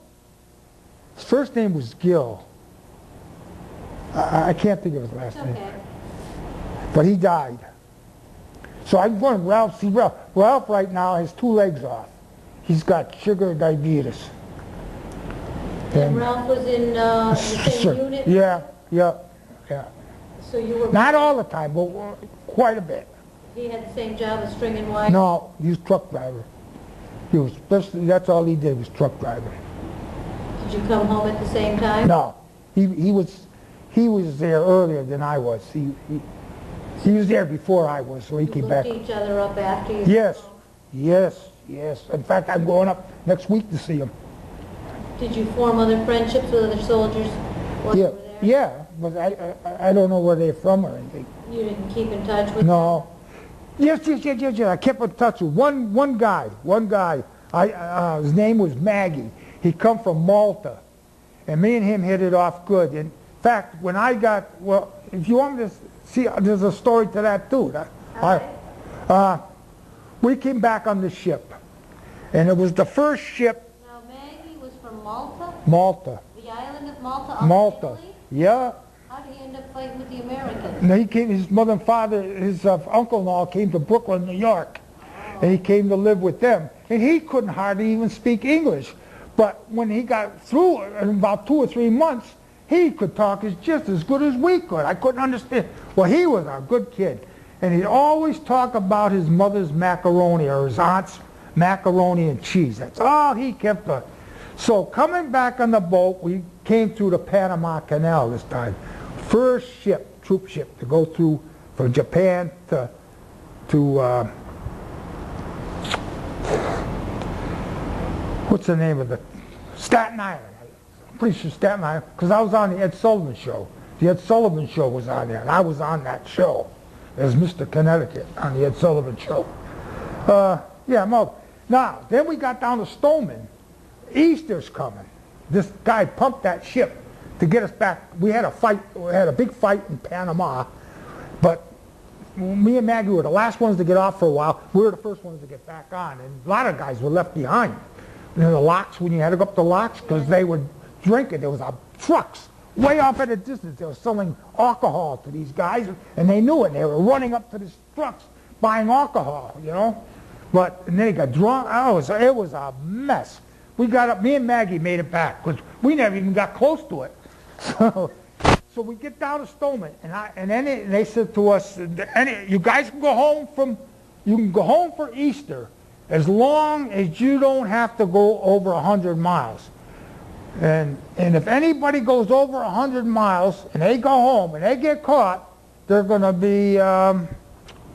His first name was Gil. I can't think of his last name. Okay. But he died. So I'm going to Ralph. See, Ralph right now has 2 legs off. He's got sugar diabetes. And Ralph was in the same unit? Yeah. So you were... Not all the time, but quite a bit. He had the same job as stringing wire? No, he was truck driver. That's all he did was truck driver. Did you come home at the same time? No, he was there earlier than I was. He was there before I was, so he came back. You looked each other up after you... Yes. In fact, I'm going up next week to see him. Did you form other friendships with other soldiers while you were there? Yeah, but I don't know where they're from or anything. You didn't keep in touch with them? No. Yes. I kept in touch with one guy. His name was Maggie. He come from Malta, and me and him hit it off good. In fact, when I got if you want me to see, there's a story to that too. We came back on the ship, and it was the first ship. Now, Maggie was from Malta? Malta. The island of Malta? Up in Malta. Italy? Yeah. How did he end up fighting with the Americans? And he came, his mother and father, his uncle and all came to Brooklyn, New York. And he came to live with them. And he couldn't hardly even speak English. But when he got through in about 2 or 3 months, he could talk just as good as we could. I couldn't understand. Well, he was a good kid. And he'd always talk about his mother's macaroni or his aunt's macaroni and cheese. That's all he kept on. So coming back on the boat, we came through the Panama Canal this time. First ship, troop ship, to go through from Japan to what's the name of the Staten Island. I'm pretty sure Staten Island, because I was on the Ed Sullivan Show. The Ed Sullivan Show was on there, and I was on that show as Mr. Connecticut on the Ed Sullivan Show. Now, then we got down to Stoneman. Easter's coming. This guy pumped that ship to get us back. We had a big fight in Panama, but me and Maggie were the last ones to get off for a while. We were the first ones to get back on, and a lot of guys were left behind. You know, the locks, when you had to go up the locks, because they were drinking. There was trucks way off at a distance. They were selling alcohol to these guys, and they knew it. They were running up to these trucks buying alcohol, you know. And then he got drunk. It was a mess. We got up, me and Maggie made it back, because we never even got close to it. So we get down to Stoneman, and then they said to us, you guys can go home for Easter as long as you don't have to go over 100 miles. And if anybody goes over 100 miles and they go home and they get caught, they're going to be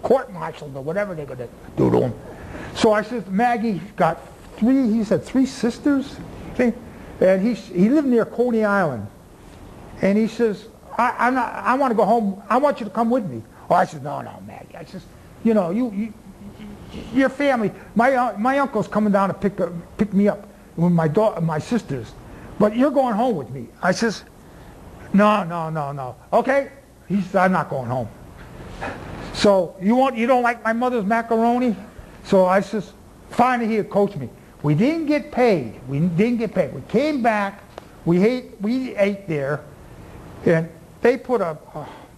court-martialed or whatever they're going to do to them. So I said, Maggie got he said 3 sisters, and he lived near Coney Island. And he says, I want to go home. I want you to come with me. Oh, I said, no, Maggie. I says, your family. My uncle's coming down to pick me up. with my sisters, but you're going home with me. I says, no. Okay? He said, I'm not going home. So you don't like my mother's macaroni? So I says, finally he'll coach me. We didn't get paid. We came back. We ate there, and they put a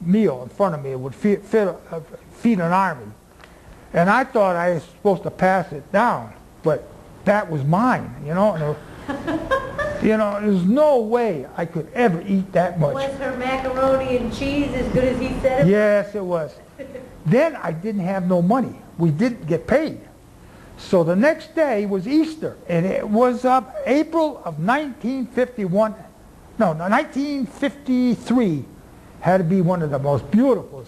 meal in front of me. It would feed an army. And I thought I was supposed to pass it down, but that was mine, you know. You know, there's no way I could ever eat that much. Was her macaroni and cheese as good as he said it was? Yes, it was. Then I didn't have no money. We didn't get paid. So the next day was Easter, and it was April of 1951. No, 1953 had to be one of the most beautiful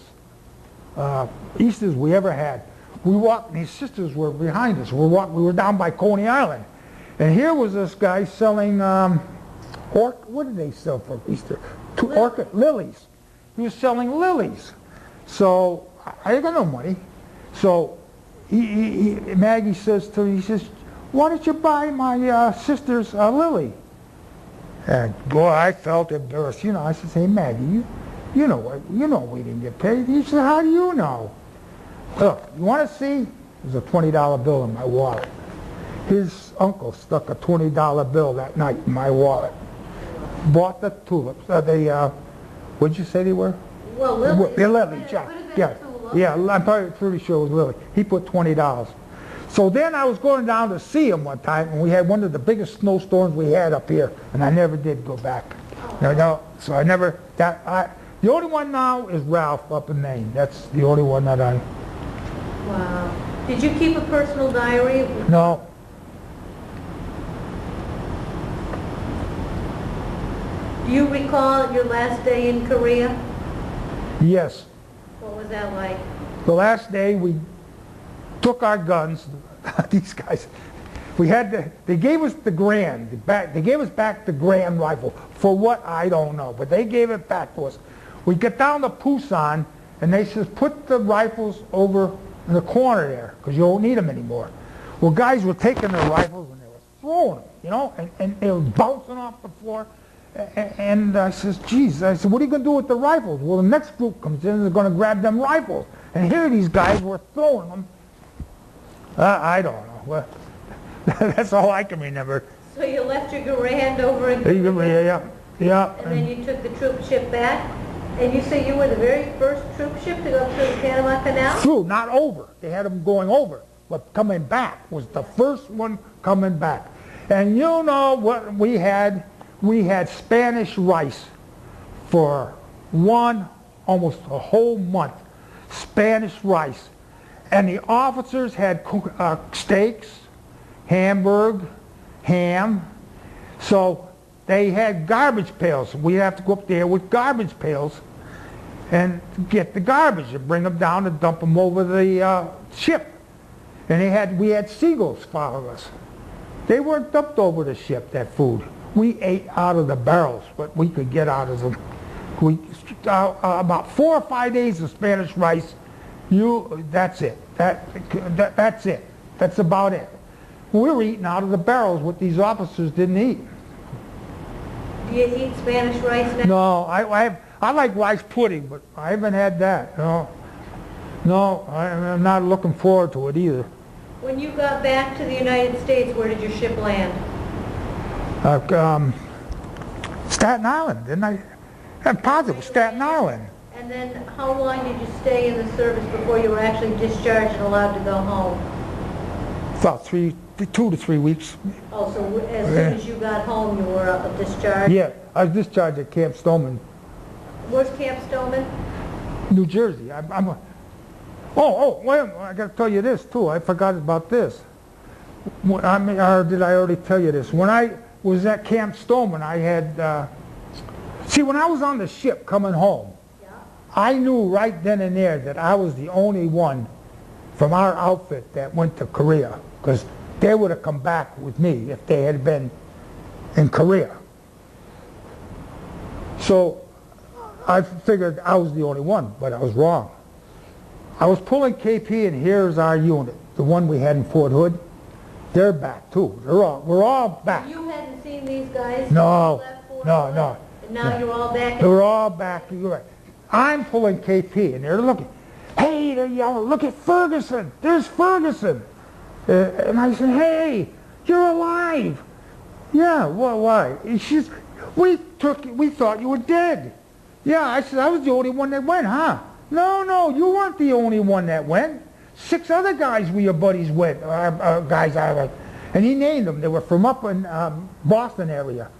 Easters we ever had. We walked, and his sisters were behind us. We were down by Coney Island. And here was this guy selling, what did they sell for Easter? Lilies. He was selling lilies. So I got no money. So Maggie says to me, he says, why don't you buy my sister's lily? And boy, I felt embarrassed. You know, I said, hey Maggie, you know we didn't get paid. He said, how do you know? Look, you want to see? There's a $20 bill in my wallet. His uncle stuck a $20 bill that night in my wallet. Bought the tulips. What did you say they were? Well, lilies. They're lilies, yeah. I'm pretty sure it was lily. He put $20. So then I was going down to see him one time, and we had one of the biggest snowstorms we had up here, and I never did go back. No, so I never. The only one now is Ralph up in Maine. That's the only one that I. Wow. Did you keep a personal diary? No. Do you recall your last day in Korea? Yes. What was that like? The last day we took our guns. These guys, they gave us the Grand back. They gave us back the Grand rifle for what I don't know, but they gave it back to us. We get down to Busan, and they says put the rifles over in the corner there because you don't need them anymore. Well, guys were taking their rifles and they were throwing them, you know, and they were bouncing off the floor. And I says, geez, I said, what are you going to do with the rifles? Well, the next group comes in and they're going to grab them rifles. And here these guys were throwing them. I don't know. Well, that's all I can remember. So you left your Garand over in Korea? Yeah. And then you took the troop ship back? And you say you were the very first troop ship to go through the Panama Canal? Through, not over. They had them going over. But coming back was the first one coming back. And you know what we had? We had Spanish rice for almost a whole month. Spanish rice. And the officers had steaks, hamburg, ham. So they had garbage pails. We'd have to go up there with garbage pails and get the garbage and bring them down and dump them over the ship. And we had seagulls follow us. They weren't dumped over the ship, that food. We ate out of the barrels, what we could get out of them. About 4 or 5 days of Spanish rice, that's it. That's it. That's about it. We were eating out of the barrels what these officers didn't eat. Do you eat Spanish rice now? No, I like rice pudding, but I haven't had that. No, I'm not looking forward to it either. When you got back to the United States, where did your ship land? Staten Island, didn't I? I'm positive, Staten Island. And then how long did you stay in the service before you were actually discharged and allowed to go home? About 2 to 3 weeks. Oh, so as soon as you got home, you were discharged? Yeah, I was discharged at Camp Stoneman. Where's Camp Stoneman? New Jersey. Wait, I got to tell you this too. I forgot about this. Or did I already tell you this? When I was at Camp Stoneman, I had, when I was on the ship coming home, yeah, I knew right then and there that I was the only one from our outfit that went to Korea, because they would have come back with me if they had been in Korea. So I figured I was the only one, but I was wrong. I was pulling KP, and here's our unit, the one we had in Fort Hood. They're back too. We're all back. You hadn't seen these guys? No, Left for no, it? no. And now you're all back? We're all back. You're right. I'm pulling KP, and they're looking. Hey, they're yelling, look at Ferguson. There's Ferguson. And I said, hey, you're alive. Yeah, well, why? She's, we thought you were dead. Yeah, I said, I was the only one that went, huh? No, you weren't the only one that went. 6 other guys were your buddies went, guys I like. And he named them. They were from up in Boston area.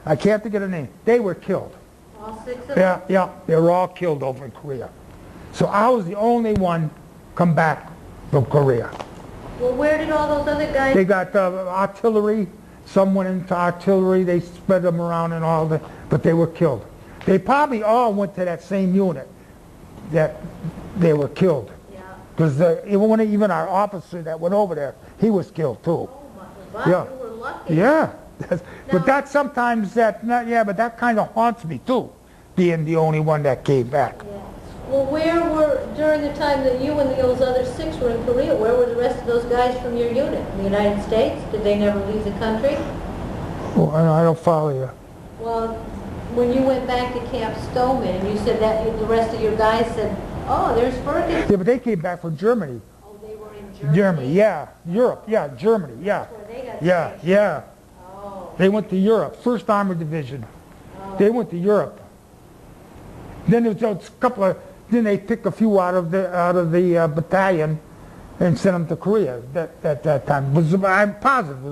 I can't think of the name. They were killed. All 6 of them? Yeah, they were all killed over in Korea. So I was the only one come back from Korea. Well, where did all those other guys... They got artillery. Some went into artillery. They spread them around and all that, but they were killed. They probably all went to that same unit that they were killed. Yeah. Because even our officer that went over there, he was killed too. Oh, my God, you were lucky. Yeah. But that sometimes but that kind of haunts me too, being the only one that came back. Yeah. Well, during the time that you and those other 6 were in Korea, where were the rest of those guys from your unit? In the United States? Did they never leave the country? Well, I don't follow you. Well, when you went back to Camp Stoneman and you said that the rest of your guys said, oh, there's Ferguson. Yeah, but they came back from Germany. Oh, they were in Germany? Germany, yeah. Europe, yeah, Germany, yeah. That's where they got stationed. Yeah. Oh. They went to Europe, 1st Armored Division. Oh. They went to Europe. Then there was a couple of, then they picked a few out of the battalion and sent them to Korea that time. I'm positive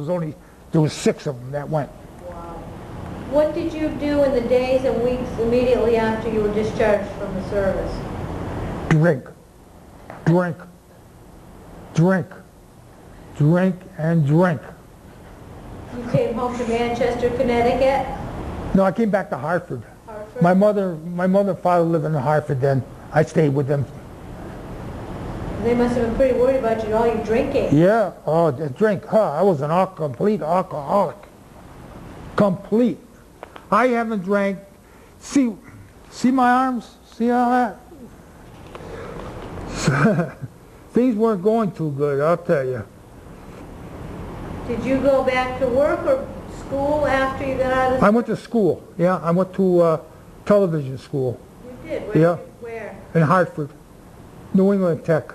there was 6 of them that went. Wow. What did you do in the days and weeks immediately after you were discharged from the service? Drink and drink. You came home to Manchester, Connecticut? No, I came back to Hartford. Hartford? My mother and father lived in Hartford then. I stayed with them. They must have been pretty worried about you, all your drinking. Yeah, the drink. I was complete alcoholic. Complete. I haven't drank. See my arms? See all that? Things weren't going too good, I'll tell you. Did you go back to work or school after you got out of I went to school. Yeah, I went to television school. You did? Where? In Hartford, New England Tech.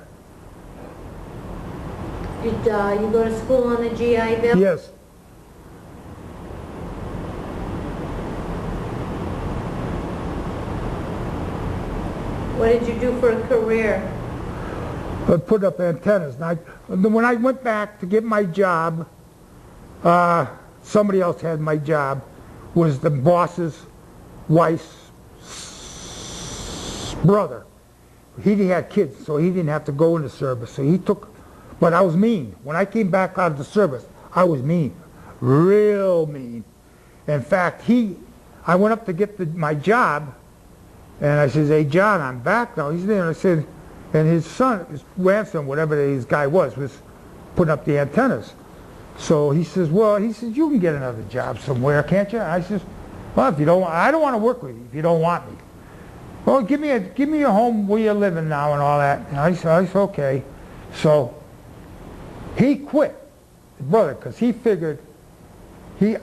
Did you go to school on the GI Bill? Yes. What did you do for a career? I put up antennas. When I went back to get my job, somebody else had my job, was the boss's wife's brother. He had kids, so he didn't have to go into service. So he took, but I was mean. When I came back out of the service, I was mean, real mean. In fact, I went up to get my job, and I says, hey, John, I'm back now. He's there, and I said, and his son, his grandson, whatever this guy was putting up the antennas. So he says, you can get another job somewhere, can't you? I says, well, if you don't, I don't want to work with you if you don't want me. Well, give me a home where you're living now and all that. And I said, okay. So he quit, brother, because he figured he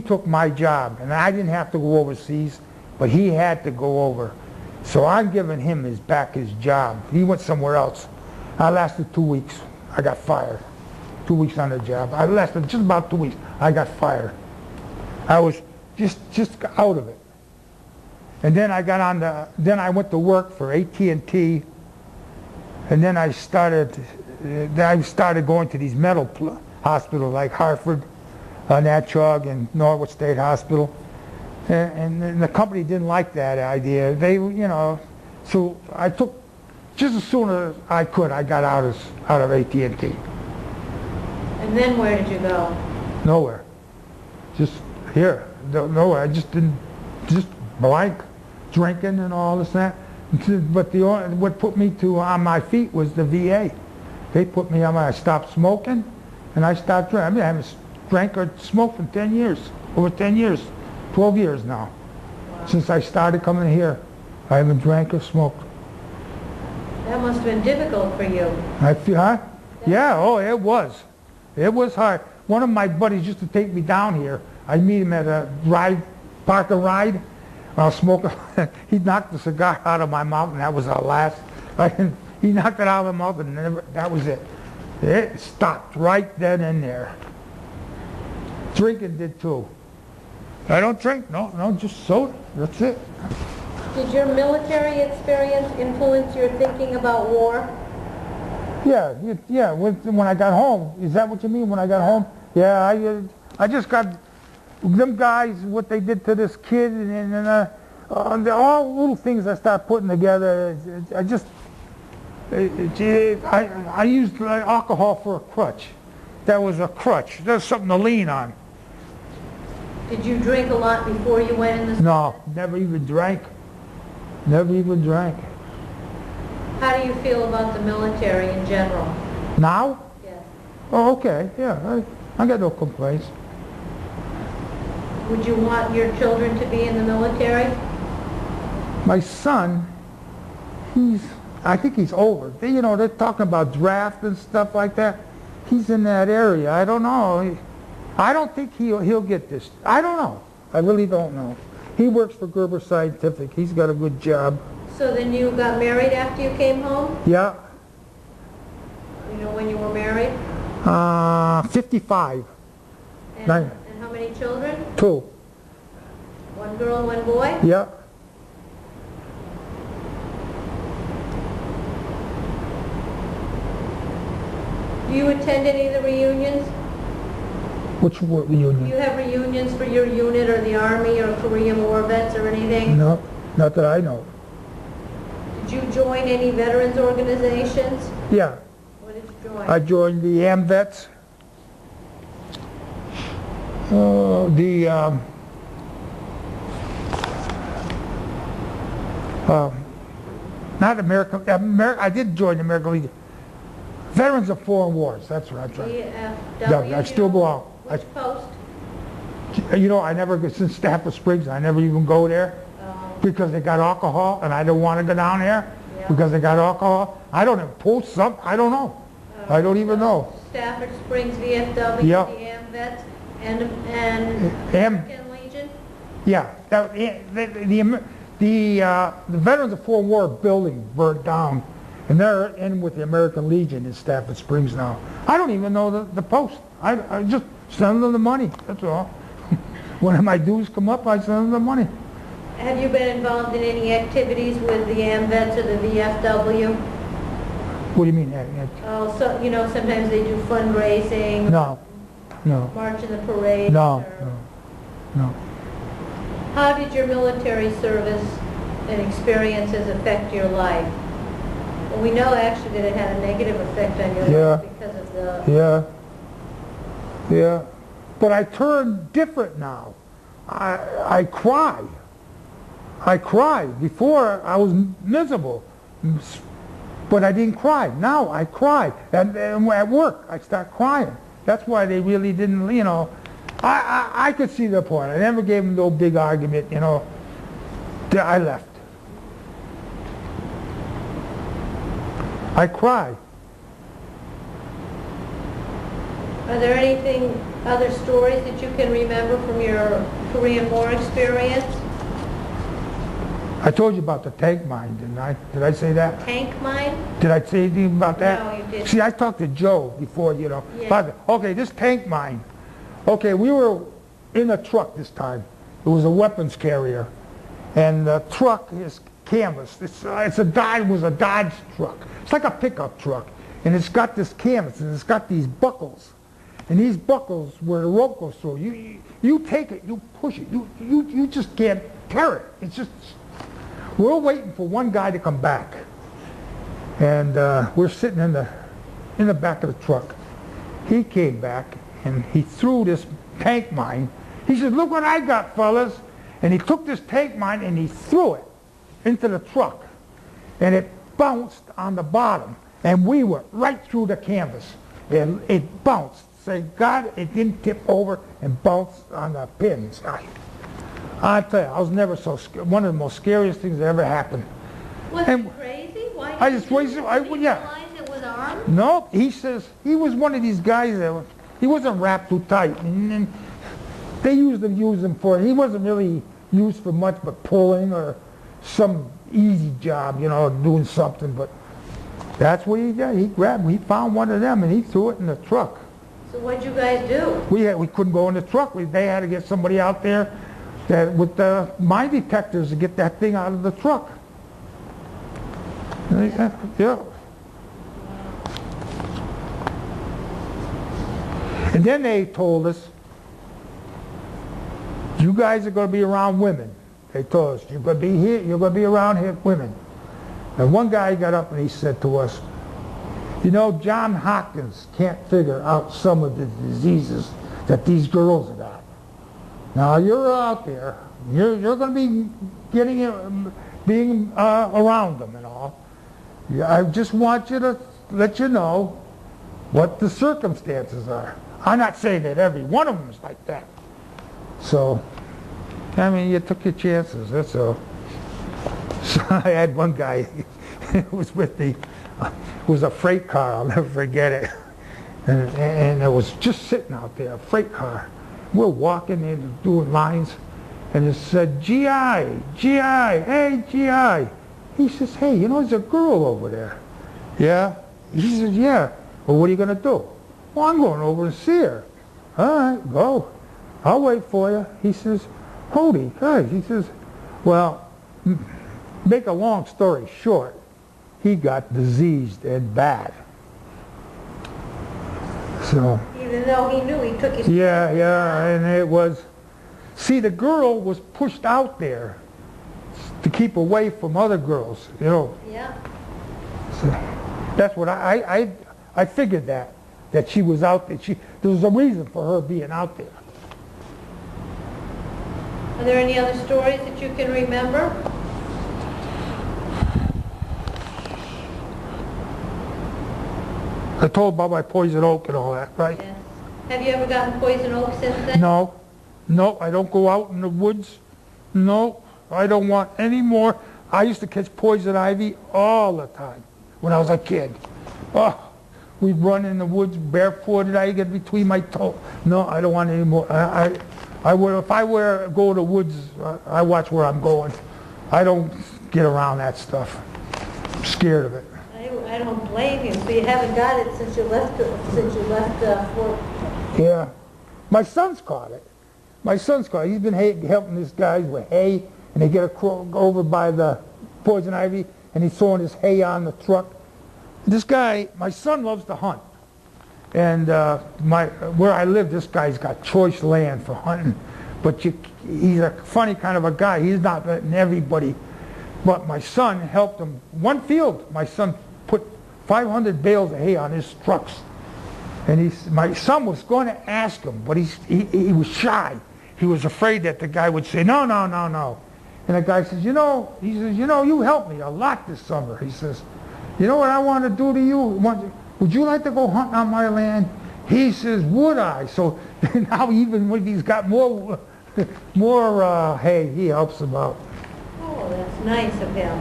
took my job, and I didn't have to go overseas, but he had to go over. So I'm giving him his job. He went somewhere else. I lasted 2 weeks. I got fired. 2 weeks on the job. I lasted just about 2 weeks. I got fired. I was just out of it. And then I went to work for AT&T, and then I started going to these mental hospitals like Hartford, Natchog, and Norwood State Hospital. And the company didn't like that idea. So I took, just as soon as I could, I got out of AT&T. And then where did you go? Nowhere. Just here. Nowhere. I just blank, drinking and all this and that. But what put me on my feet was the VA. They put me on I stopped smoking, and I stopped drinking. I haven't drank or smoked in 10 years, over 10 years. 12 years now. Wow. Since I started coming here, I haven't drank or smoked. That must have been difficult for you. I feel, huh? Yeah, it was. It was hard. One of my buddies used to take me down here. I'd meet him at a park and ride. I was smoking. He knocked the cigar out of my mouth, and that was our last. He knocked it out of my mouth, and that was it. It stopped right then and there. Drinking did too. I don't drink. No, just soda. That's it. Did your military experience influence your thinking about war? Yeah. When I got home, is that what you mean? When I got home? Yeah, I just got them guys, what they did to this kid, and all little things I started putting together. I used alcohol for a crutch. That was a crutch. That was something to lean on. Did you drink a lot before you went in the... No, never even drank. Never even drank. How do you feel about the military in general? Now? Yes. Oh, okay. Yeah, I got no complaints. Would you want your children to be in the military? My son, I think he's older. They're talking about draft and stuff like that. He's in that area. I don't know. I don't think he'll get this. I don't know. I really don't know. He works for Gerber Scientific. He's got a good job. So then you got married after you came home? Yeah. You know when you were married? 55. And how many children? 2. One girl, one boy? Yeah. Do you attend any of the reunions? Which reunion? Do you have reunions for your unit or the Army or Korean War vets or anything? No, not that I know. Did you join any veterans organizations? Yeah. What did you join? I joined the AMVETS. Not American, I did join the American Legion. Veterans of Foreign Wars, that's what I tried. VFW? I still belong. Which post? I never get since Stafford Springs, I never even go there because they got alcohol, and I don't want to go down there because they got alcohol. I don't impose something, I don't know. I don't even know. Stafford Springs, VFW, the AMVETS, and American Legion? Yeah, the Veterans of Foreign War building burned down, and they're in with the American Legion in Stafford Springs now. I don't even know the post. I just send them the money, that's all. When my dues come up, I send them the money. Have you been involved in any activities with the AMVETS or the VFW? What do you mean? Oh, so, sometimes they do fundraising. No. March in the parade. No. How did your military service and experiences affect your life? Well, we know actually that it had a negative effect on your life because of the... Yeah. But I turned different now. I cry. Before I was miserable, but I didn't cry. Now I cry. And at work, I start crying. That's why they really didn't, I could see the point. I never gave them no big argument, I left. I cry. Are there other stories that you can remember from your Korean War experience? I told you about the tank mine, didn't I? Did I say that? Tank mine? Did I say anything about that? No, you didn't. See, I talked to Joe before, Yeah. Okay, this tank mine. Okay, we were in a truck this time. It was a weapons carrier. And the truck is canvas. It was a Dodge truck. It's like a pickup truck. And it's got this canvas, and it's got these buckles. And these buckles, where the rope goes through, you take it, you push it. You just can't tear it. It's just... We're waiting for one guy to come back, and we're sitting in the back of the truck. He came back, and he threw this tank mine. He said, "Look what I got, fellas!" And he took this tank mine and he threw it into the truck, and it bounced on the bottom, and we went right through the canvas. And it bounced. Thank God it didn't tip over and bounce on the pins. I tell you, I was never so scared. One of the most scariest things that ever happened. Was it crazy? Why did you realize it was armed? No, he says, he was one of these guys that he wasn't wrapped too tight. And they used him for, he wasn't really used for much but pulling or some easy job, you know, doing something. But that's what he did. He found one of them and he threw it in the truck. So what'd you guys do? We couldn't go in the truck. They had to get somebody out there with the mine detectors to get that thing out of the truck. Yeah. And then they told us, you guys are going to be around women. They told us, you're going to be here, you're going to be around here, women. And one guy got up and he said to us, you know, John Hopkins can't figure out some of the diseases that these girls have got. Now you're out there, you're going to be being around them and all. I just want you to let you know what the circumstances are. I'm not saying that every one of them is like that. So, I mean, you took your chances, that's all. So I had one guy who was with me. It was a freight car, I'll never forget it. And it was just sitting out there, a freight car. We're walking in, doing lines, and it said, GI, GI, hey, GI. He says, hey, you know, there's a girl over there. Yeah? He says, yeah. Well, what are you going to do? Well, I'm going over to see her. All right, go. I'll wait for you. He says, holy guys. He says, well, make a long story short, he got diseased and bad. So. Even though he knew, he took his... Yeah, and it was... See, the girl was pushed out there to keep away from other girls, you know. Yeah. So that's what I figured that she was out there. There was a reason for her being out there. Are there any other stories that you can remember? I told about my poison oak and all that, right? Yes. Have you ever gotten poison oak since then? No. No, I don't go out in the woods. No, I don't want any more. I used to catch poison ivy all the time when I was a kid. Oh, we'd run in the woods barefooted. I get between my toes. No, I don't want any more. I would, if I were to go to the woods, I watch where I'm going. I don't get around that stuff. I'm scared of it. I don't blame you. So you haven't got it since you left Fort. Yeah, my son's caught it. My son's caught it. He's been helping these guys with hay, and they get over by the poison ivy, and he's throwing his hay on the truck. This guy, my son loves to hunt, and where I live, this guy's got choice land for hunting. But he's a funny kind of a guy. He's not letting everybody. But my son helped him. One field, my son put 500 bales of hay on his trucks. And my son was going to ask him, but he was shy. He was afraid that the guy would say, no, no, no, no. And the guy says, you know, you helped me a lot this summer. He says, you know what I want to do to you? Would you like to go hunting on my land? He says, would I? So now even when he's got more hay, he helps him out. Oh, that's nice of him.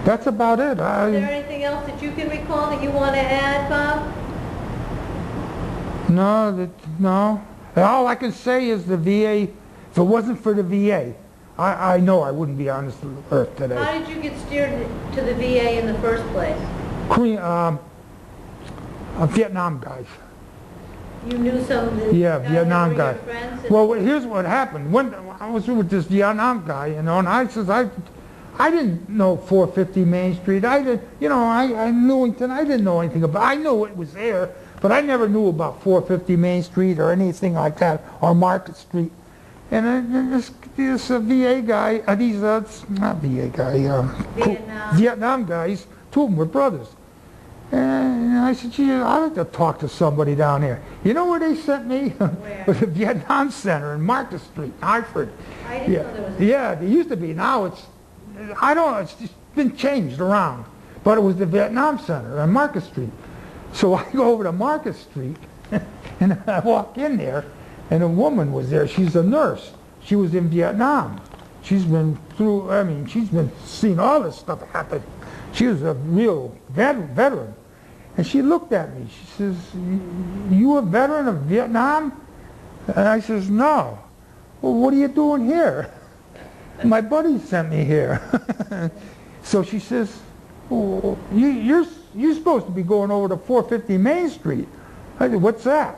That's about it. Is there anything else that you can recall that you want to add, Bob? No. All I can say is the VA, if it wasn't for the VA, I know I wouldn't be on this earth today. How did you get steered to the VA in the first place? Vietnam guys. You knew some of the Vietnam guys. Friends? Well, here's what happened. When I was with this Vietnam guy, you know, and I says, I didn't know 450 Main Street. I Newington, I didn't know anything about it. I knew it was there, but I never knew about 450 Main Street or anything like that, or Market Street. And this VA guy, not VA guy, Vietnam guys, two of them were brothers. And I said, gee, I'd like to talk to somebody down there. You know where they sent me? Where? The Vietnam Center in Market Street, in Hartford. I didn't know there was Yeah, there used to be. Now it's, I don't know, it's just been changed around. But it was the Vietnam Center on Market Street. So I go over to Market Street, and I walk in there, and a woman was there. She's a nurse. She was in Vietnam. She's been she's been seeing all this stuff happen. She was a real veteran. And she looked at me. She says, "You a veteran of Vietnam?" And I says, "No." "Well, what are you doing here?" "My buddy sent me here." So she says, "Well, you're supposed to be going over to 450 Main Street." I said, "What's that?"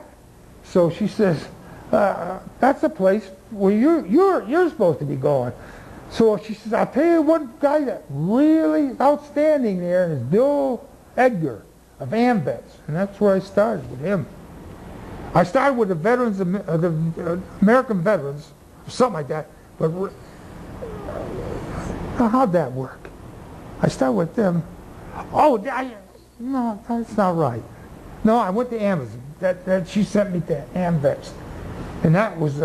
So she says, "That's a place where you're supposed to be going." So she says, "I'll tell you one guy that really outstanding there is Bill Edgar of AMVETS." And that's where I started with him. I started with the veterans, the American veterans, something like that. But how'd that work? I started with them. Oh, no, that's not right. No, I went to Amazon. That she sent me to AMVETS, and that was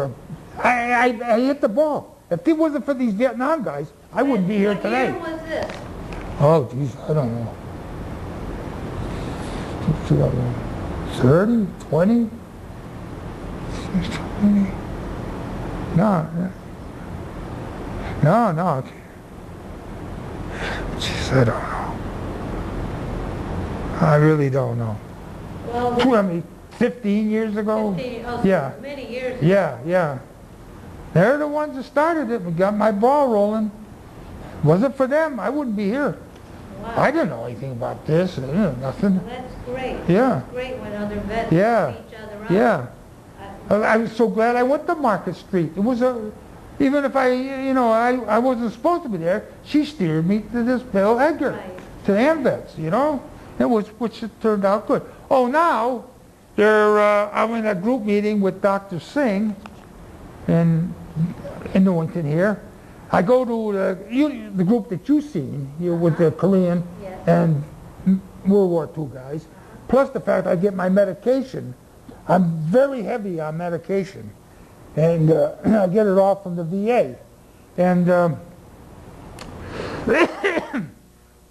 I hit the ball. If it wasn't for these Vietnam guys, I wouldn't be here today. What year was this? Oh, geez, I don't know. 30, 20? 20? No. Jeez, I don't know. I really don't know. Well, I mean, 15 years ago? 15, oh, Yeah. so many years ago. Yeah. They're the ones that started it and got my ball rolling. Wasn't for them, I wouldn't be here. Wow. I didn't know anything about this, nothing. Well, that's great. Yeah. It's great when other vets Yeah. help each other out. Yeah. I was so glad I went to Market Street. It was even if I wasn't supposed to be there, she steered me to this Bill Edgar, Right. to AMVETS, which it turned out good. Oh, now I'm in a group meeting with Dr. Singh in Newington here. I go to the group that you've seen with the Korean Yes. and World War II guys, plus the fact I get my medication. I'm very heavy on medication, and I get it all from the VA. And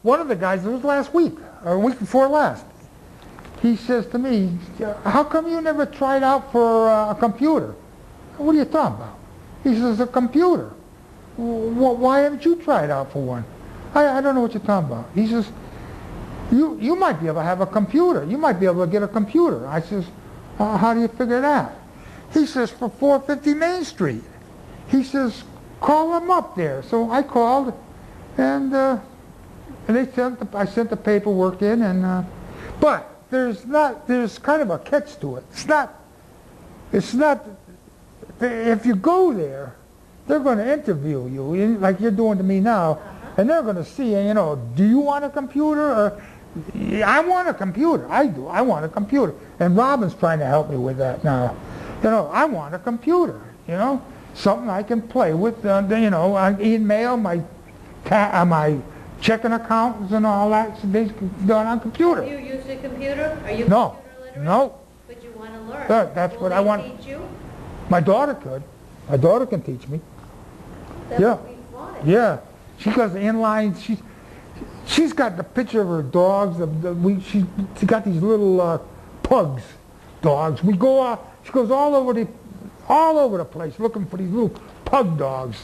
one of the guys, it was last week, or a week before last, he says to me, "How come you never tried out for a computer?" "What are you talking about?" He says, "A computer. Why haven't you tried out for one?" I don't know what you're talking about. He says, you might be able to have a computer. You might be able to get a computer. I says, how do you figure that? He says, for 450 Main Street. He says, call them up there. So I called, and I sent the paperwork in, but there's kind of a catch to it. It's not, if you go there, they're going to interview you, like you're doing to me now, and they're going to see, do you want a computer? Or, I want a computer. I do. I want a computer. And Robin's trying to help me with that now. I want a computer, something I can play with, I email my checking accounts and all that, so they done on computer. Do you use a computer? Are you No. computer literate? No. But you want to learn. That's Will what they I want. teach you? My daughter could. My daughter can teach me. That Yeah. would be fun. Yeah, she does inline. She's got the picture of her dogs. She got these little pugs, dogs. We go out. She goes all over the place looking for these little pug dogs.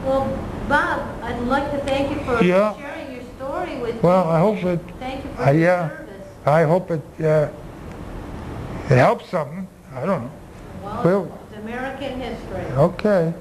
Well, Bob, I'd like to thank you for Yeah. sharing your story with me. Well, I hope it. Thank you for your Yeah, service. I hope it helps something. I don't know. Well, Well- it's American history. Okay.